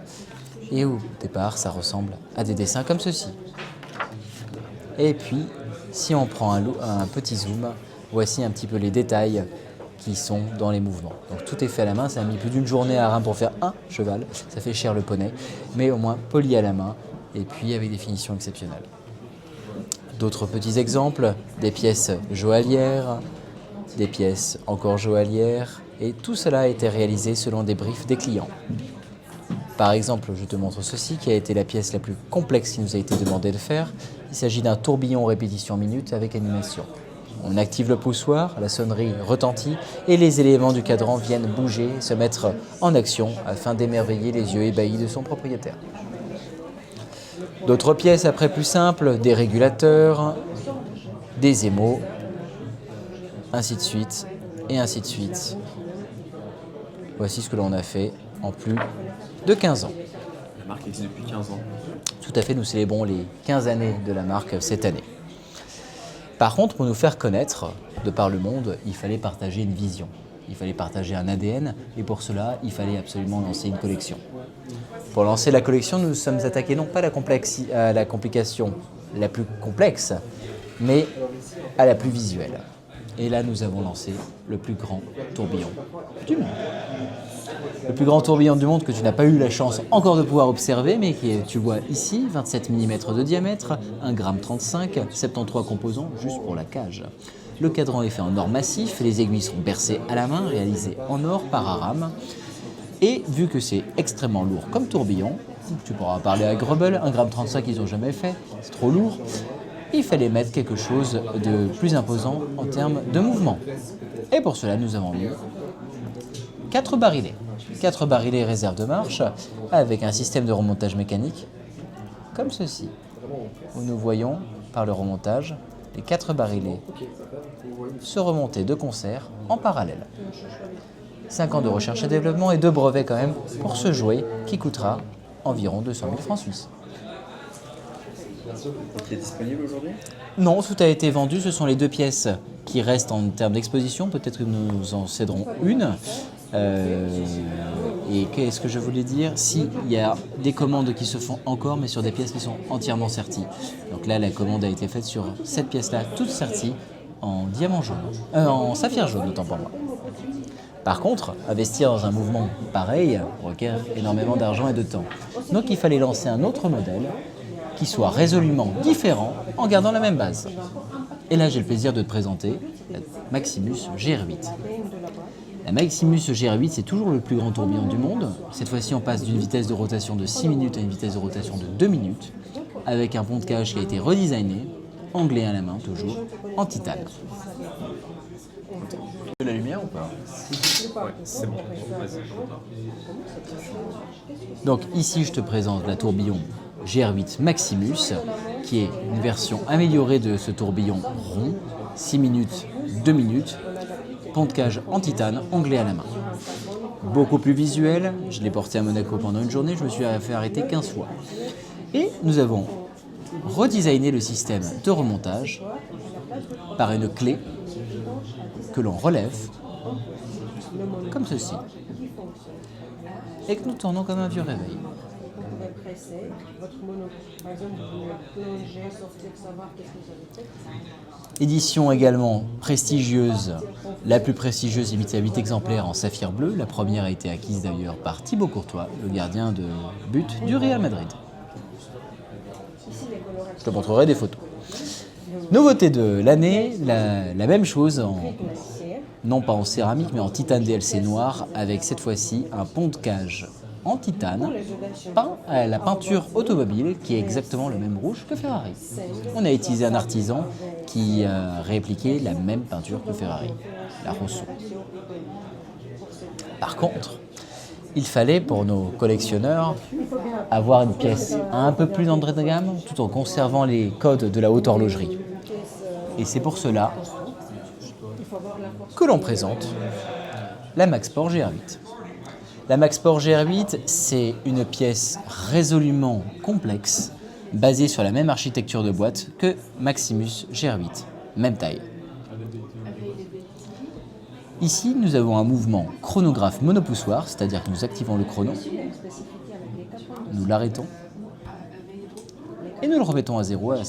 Y: Et au départ, ça ressemble à des dessins comme ceci. Et puis, si on prend un petit zoom, voici un petit peu les détails qui sont dans les mouvements. Donc tout est fait à la main, ça a mis plus d'une journée à Aram pour faire un cheval, ça fait cher le poney, mais au moins poli à la main et puis avec des finitions exceptionnelles. D'autres petits exemples, des pièces joaillières, des pièces encore joaillières, et tout cela a été réalisé selon des briefs des clients. Par exemple, je te montre ceci, qui a été la pièce la plus complexe qui nous a été demandé de faire. Il s'agit d'un tourbillon répétition minute avec animation. On active le poussoir, la sonnerie retentit et les éléments du cadran viennent bouger, se mettre en action afin d'émerveiller les yeux ébahis de son propriétaire. D'autres pièces après plus simples, des régulateurs, des émaux, ainsi de suite et ainsi de suite. Voici ce que l'on a fait en plus de 15 ans.
B: La marque existe depuis 15 ans.
Y: Tout à fait, nous célébrons les 15 années de la marque cette année. Par contre, pour nous faire connaître de par le monde, il fallait partager une vision. Il fallait partager un ADN et pour cela, il fallait absolument lancer une collection. Pour lancer la collection, nous nous sommes attaqués non pas à la complication la plus complexe, mais à la plus visuelle. Et là, nous avons lancé le plus grand tourbillon du monde. Le plus grand tourbillon du monde que tu n'as pas eu la chance encore de pouvoir observer, mais qui est, tu vois ici, 27 mm de diamètre, 1,35 g, 73 composants juste pour la cage. Le cadran est fait en or massif, les aiguilles sont bercées à la main, réalisées en or par Aram. Et vu que c'est extrêmement lourd comme tourbillon, tu pourras parler à Grubble, 1,35 g ils n'ont jamais fait, c'est trop lourd. Il fallait mettre quelque chose de plus imposant en termes de mouvement. Et pour cela, nous avons mis 4 barilets. 4 barilets réserve de marche avec un système de remontage mécanique comme ceci, où nous voyons par le remontage les 4 barilets se remonter de concert en parallèle. 5 ans de recherche et développement et 2 brevets quand même pour ce jouet qui coûtera environ 200 000 francs suisses.
B: Qui est disponible aujourd'hui?
Y: Non, tout a été vendu. Ce sont les 2 pièces qui restent en termes d'exposition. Peut-être que nous en céderons une. Et qu'est-ce que je voulais dire? Si, il y a des commandes qui se font encore, mais sur des pièces qui sont entièrement serties. Donc là, la commande a été faite sur cette pièce-là, toute sertie, en diamant jaune. En saphir jaune, autant pour moi. Par contre, investir dans un mouvement pareil requiert énormément d'argent et de temps. Donc il fallait lancer un autre modèle qui soit résolument différent en gardant la même base. Et là, j'ai le plaisir de te présenter la Maximus GR8. La Maximus GR8, c'est toujours le plus grand tourbillon du monde. Cette fois-ci, on passe d'une vitesse de rotation de 6 minutes à une vitesse de rotation de 2 minutes, avec un pont de cage qui a été redesigné, anglais à la main toujours, en titane. De la lumière ou pas?
G: Ouais, c'est bon.
Y: Donc ici, je te présente la tourbillon GR8 Maximus, qui est une version améliorée de ce tourbillon rond, 6 minutes, 2 minutes, pont de cage en titane, anglais à la main. Beaucoup plus visuel, je l'ai porté à Monaco pendant une journée, je me suis fait arrêter 15 fois. Et nous avons redesigné le système de remontage par une clé que l'on relève comme ceci et que nous tournons comme un vieux réveil. Édition également prestigieuse, la plus prestigieuse limitée à 8 exemplaires en saphir bleu. La première a été acquise d'ailleurs par Thibaut Courtois, le gardien de but du Real Madrid. Je te montrerai des photos. Nouveauté de l'année, la même chose, non pas en céramique mais en titane DLC noir, avec cette fois-ci un pont de cage en titane, peint à la peinture automobile qui est exactement le même rouge que Ferrari. On a utilisé un artisan qui a répliqué la même peinture que Ferrari, la Rosso. Par contre, il fallait pour nos collectionneurs avoir une pièce un peu plus entrée de gamme tout en conservant les codes de la haute horlogerie. Et c'est pour cela que l'on présente la Maxport GR8. La Maxport GR8, c'est une pièce résolument complexe, basée sur la même architecture de boîte que Maximus GR8, même taille. Ici, nous avons un mouvement chronographe monopoussoir, c'est-à-dire que nous activons le chrono, nous l'arrêtons, et nous le remettons à zéro à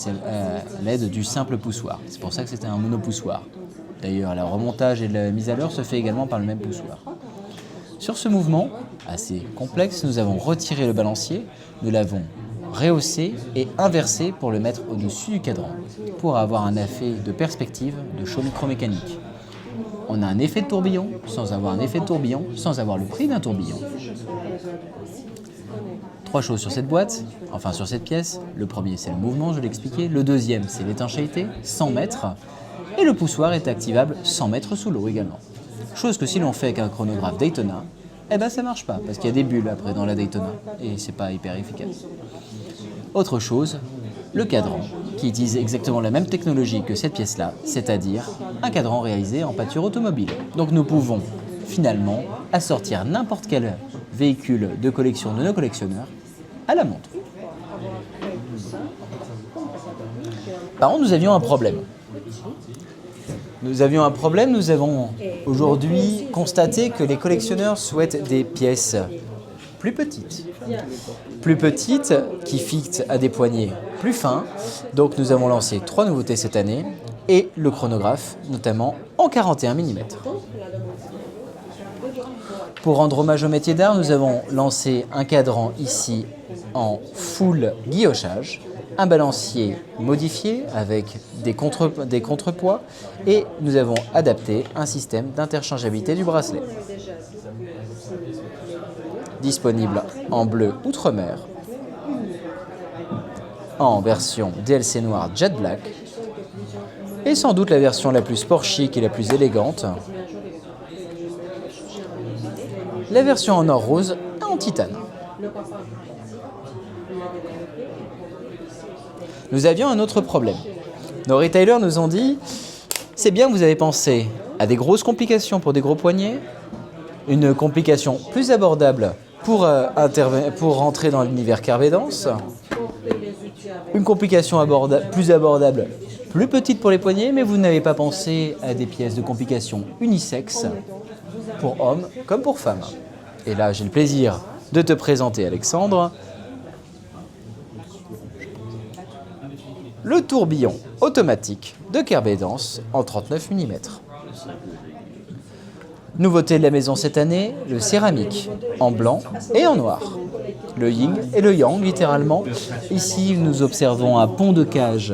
Y: l'aide du simple poussoir. C'est pour ça que c'était un monopoussoir. D'ailleurs, le remontage et la mise à l'heure se fait également par le même poussoir. Sur ce mouvement, assez complexe, nous avons retiré le balancier, nous l'avons rehaussé et inversé pour le mettre au-dessus du cadran, pour avoir un effet de perspective de show micromécanique. On a un effet de tourbillon, sans avoir un effet de tourbillon, sans avoir le prix d'un tourbillon. 3 choses sur cette boîte, enfin sur cette pièce. Le premier, c'est le mouvement, je l'ai expliqué. Le deuxième, c'est l'étanchéité, 100 mètres. Et le poussoir est activable 100 mètres sous l'eau également. Chose que si l'on fait avec un chronographe Daytona, eh ben ça marche pas, parce qu'il y a des bulles après dans la Daytona, et c'est pas hyper efficace. Autre chose, le cadran, qui utilise exactement la même technologie que cette pièce-là, c'est-à-dire un cadran réalisé en pâture automobile. Donc nous pouvons finalement assortir n'importe quel véhicule de collection de nos collectionneurs à la montre. Par contre, nous avions un problème. Nous avons aujourd'hui constaté que les collectionneurs souhaitent des pièces plus petites qui fixent à des poignets plus fins. Donc nous avons lancé 3 nouveautés cette année et le chronographe, notamment en 41 mm. Pour rendre hommage au métier d'art, nous avons lancé un cadran ici en full guillochage, un balancier modifié avec des contrepoids et nous avons adapté un système d'interchangeabilité du bracelet. Disponible en bleu Outre-mer, en version DLC noir Jet Black et sans doute la version la plus sport chic et la plus élégante, la version en or rose en titane. Nous avions un autre problème. Nos retailers nous ont dit « C'est bien que vous avez pensé à des grosses complications pour des gros poignets, une complication plus abordable pour rentrer dans l'univers Carvedance, une complication plus abordable, plus petite pour les poignets, mais vous n'avez pas pensé à des pièces de complication unisexes pour hommes comme pour femmes. » Et là, j'ai le plaisir de te présenter, Alexandre, le tourbillon automatique de Carvedance en 39 mm. Nouveauté de la maison cette année, le céramique en blanc et en noir. le yin et le yang, littéralement. Ici, nous observons un pont de cage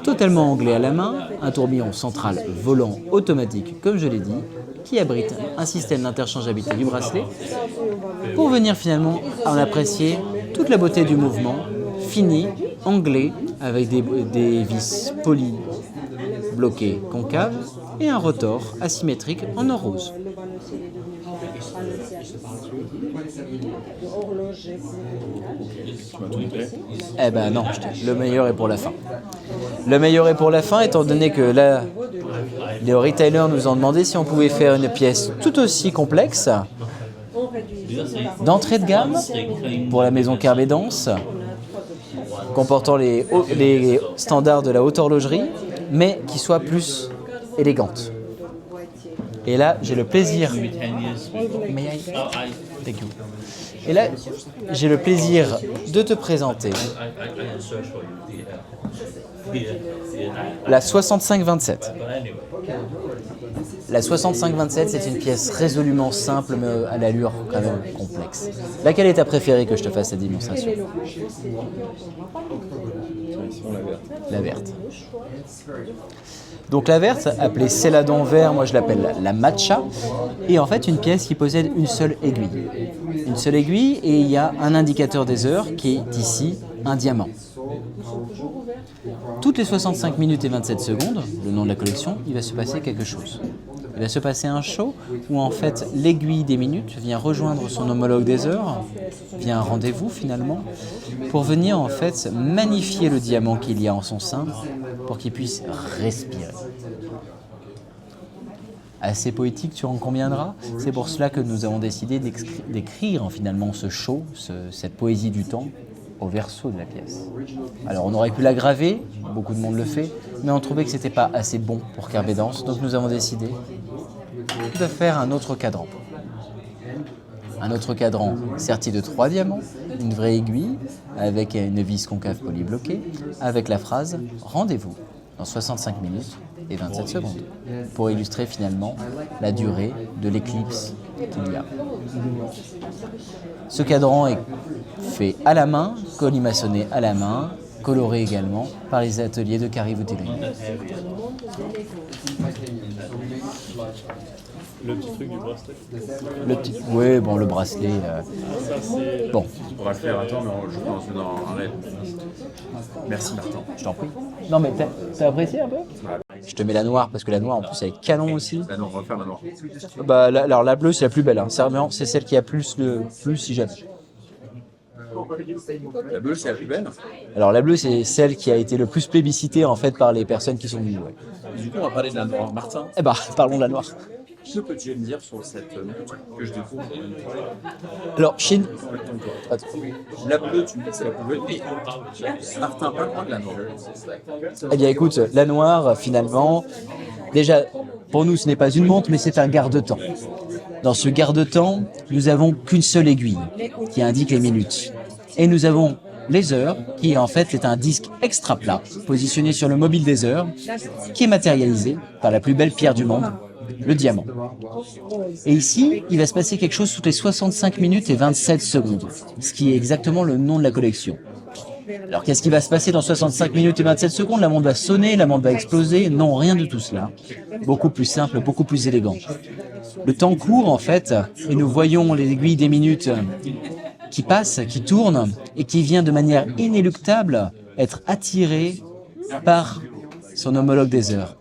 Y: totalement anglais à la main, un tourbillon central volant automatique, comme je l'ai dit, qui abrite un système d'interchangeabilité du bracelet, pour venir finalement en apprécier toute la beauté du mouvement, fini, anglais, avec des vis polies bloquées concaves et un rotor asymétrique en or rose. Eh ben non, le meilleur est pour la fin. Le meilleur est pour la fin, étant donné que là, les retailers nous ont demandé si on pouvait faire une pièce tout aussi complexe, d'entrée de gamme, pour la maison Kerbedance, comportant les standards de la haute horlogerie, mais qui soit plus élégante. Et là, j'ai le plaisir... Thank you. Et là, j'ai le plaisir de te présenter la 6527. La 6527, c'est une pièce résolument simple, mais à l'allure quand même complexe. Laquelle est ta préférée que je te fasse cette démonstration? La verte. Donc la verte, appelée céladon vert, moi je l'appelle la matcha, est en fait une pièce qui possède une seule aiguille. Une seule aiguille et il y a un indicateur des heures qui est ici un diamant. Toutes les 65 minutes et 27 secondes, le nom de la collection, il va se passer quelque chose. Il va se passer un show où en fait l'aiguille des minutes vient rejoindre son homologue des heures, via un rendez-vous finalement, pour venir en fait magnifier le diamant qu'il y a en son sein pour qu'il puisse respirer. Assez poétique, tu en conviendras. C'est pour cela que nous avons décidé d'écrire finalement ce show, cette poésie du temps, au verso de la pièce. Alors on aurait pu la graver, beaucoup de monde le fait, mais on trouvait que c'était pas assez bon pour Kerbedance, donc nous avons décidé de faire un autre cadran. Un autre cadran serti de 3 diamants, une vraie aiguille, avec une vis concave polybloquée, avec la phrase « Rendez-vous dans 65 minutes et 27 secondes » pour illustrer finalement la durée de l'éclipse qu'il y a. Ce cadran est fait à la main, colimaçonné à la main, coloré également par les ateliers de Kari Vutilini.
C: Le petit truc du bracelet.
Y: Oui, bon, le bracelet. Bon.
B: On va le faire, attends, mais je pense dans un rêve. Merci Martin.
Y: Je t'en prie. Non, mais t'as apprécié un peu? Je te mets la noire, parce que la noire, en plus, elle est canon aussi.
B: Bah non, on va faire la noire.
Y: Bah, alors, la bleue, c'est la plus belle. Hein. C'est celle qui a plus si jamais.
B: La bleue, c'est la plus belle.
Y: Alors, la bleue, c'est celle qui a été le plus plébiscitée, en fait, par les personnes qui sont venues. Ouais.
B: Du coup, on va parler de la noire. Martin.
Y: Eh bah, parlons de la noire.
B: Que peux-tu me dire sur cette montre que je découvre?
Y: Alors, chez...
B: La bleue, tu me dis que c'est la plus belle. Martin, parle-moi de la noire.
Y: Eh bien, écoute, la noire, finalement, déjà, pour nous, ce n'est pas une montre, mais c'est un garde-temps. Dans ce garde-temps, nous n'avons qu'une seule aiguille qui indique les minutes. Et nous avons les heures, qui en fait est un disque extra plat, positionné sur le mobile des heures, qui est matérialisé par la plus belle pierre du monde, le diamant. Et ici, il va se passer quelque chose toutes les 65 minutes et 27 secondes, ce qui est exactement le nom de la collection. Alors qu'est-ce qui va se passer dans 65 minutes et 27 secondes? La montre va sonner, la montre va exploser? Non, rien de tout cela. Beaucoup plus simple, beaucoup plus élégant. Le temps court en fait, et nous voyons les aiguilles des minutes qui passent, qui tournent, et qui vient de manière inéluctable être attiré par son homologue des heures.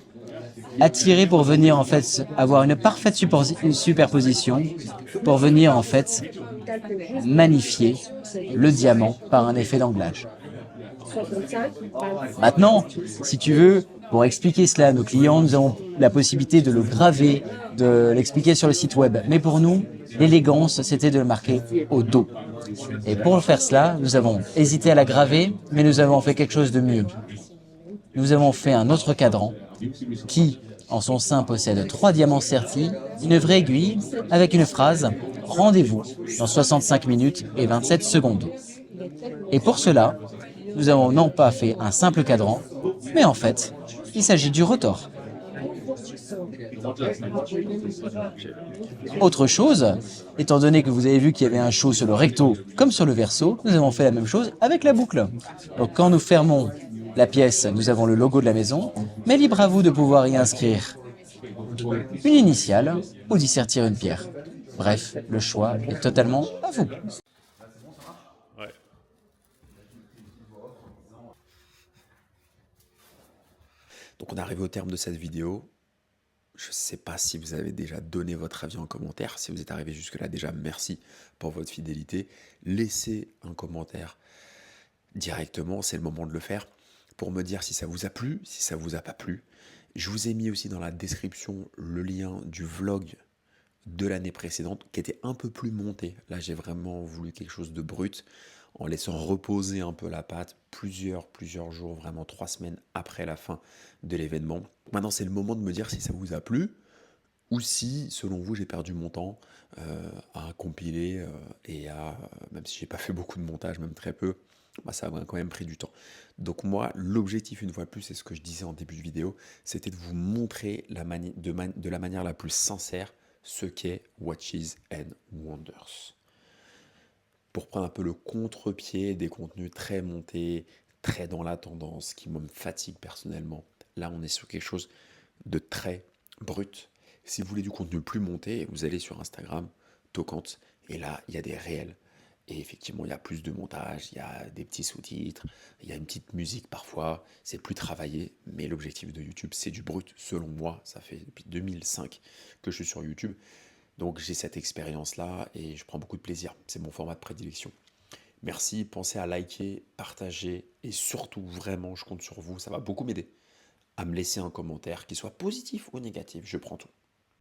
Y: Attiré pour venir en fait avoir une parfaite superposition, pour venir en fait magnifier le diamant par un effet d'anglage. Maintenant, si tu veux, pour expliquer cela à nos clients, nous avons la possibilité de le graver, de l'expliquer sur le site web. Mais pour nous, l'élégance, c'était de le marquer au dos. Et pour faire cela, nous avons hésité à la graver, mais nous avons fait quelque chose de mieux. Nous avons fait un autre cadran qui, en son sein, possède 3 diamants sertis, une vraie aiguille, avec une phrase « Rendez-vous dans 65 minutes et 27 secondes ». Et pour cela, nous avons non pas fait un simple cadran, mais en fait, il s'agit du rotor. Autre chose, étant donné que vous avez vu qu'il y avait un show sur le recto comme sur le verso, nous avons fait la même chose avec la boucle. Donc quand nous fermons la pièce, nous avons le logo de la maison, mais libre à vous de pouvoir y inscrire une initiale ou d'y sertir une pierre. Bref, le choix est totalement à vous.
B: Donc on est arrivé au terme de cette vidéo. Je ne sais pas si vous avez déjà donné votre avis en commentaire. Si vous êtes arrivé jusque-là, déjà merci pour votre fidélité. Laissez un commentaire directement, c'est le moment de le faire, pour me dire si ça vous a plu, si ça vous a pas plu. Je vous ai mis aussi dans la description le lien du vlog de l'année précédente qui était un peu plus monté. Là, j'ai vraiment voulu quelque chose de brut en laissant reposer un peu la pâte plusieurs jours, vraiment 3 semaines après la fin de l'événement. Maintenant, c'est le moment de me dire si ça vous a plu ou si, selon vous, j'ai perdu mon temps à compiler et à, même si j'ai pas fait beaucoup de montage, même très peu, bah, ça m'a quand même pris du temps. Donc moi, l'objectif, une fois de plus, c'est ce que je disais en début de vidéo, c'était de vous montrer de la manière la plus sincère ce qu'est Watches and Wonders. Pour prendre un peu le contre-pied des contenus très montés, très dans la tendance, qui me fatigue personnellement. Là, on est sur quelque chose de très brut. Si vous voulez du contenu plus monté, vous allez sur Instagram, Tocante, et là, il y a des réels. Et effectivement, il y a plus de montage, il y a des petits sous-titres, il y a une petite musique parfois, c'est plus travaillé, mais l'objectif de YouTube, c'est du brut, selon moi. Ça fait depuis 2005 que je suis sur YouTube. Donc j'ai cette expérience-là et je prends beaucoup de plaisir. C'est mon format de prédilection. Merci, pensez à liker, partager et surtout, vraiment, je compte sur vous, ça va beaucoup m'aider à me laisser un commentaire, qu'il soit positif ou négatif, je prends tout.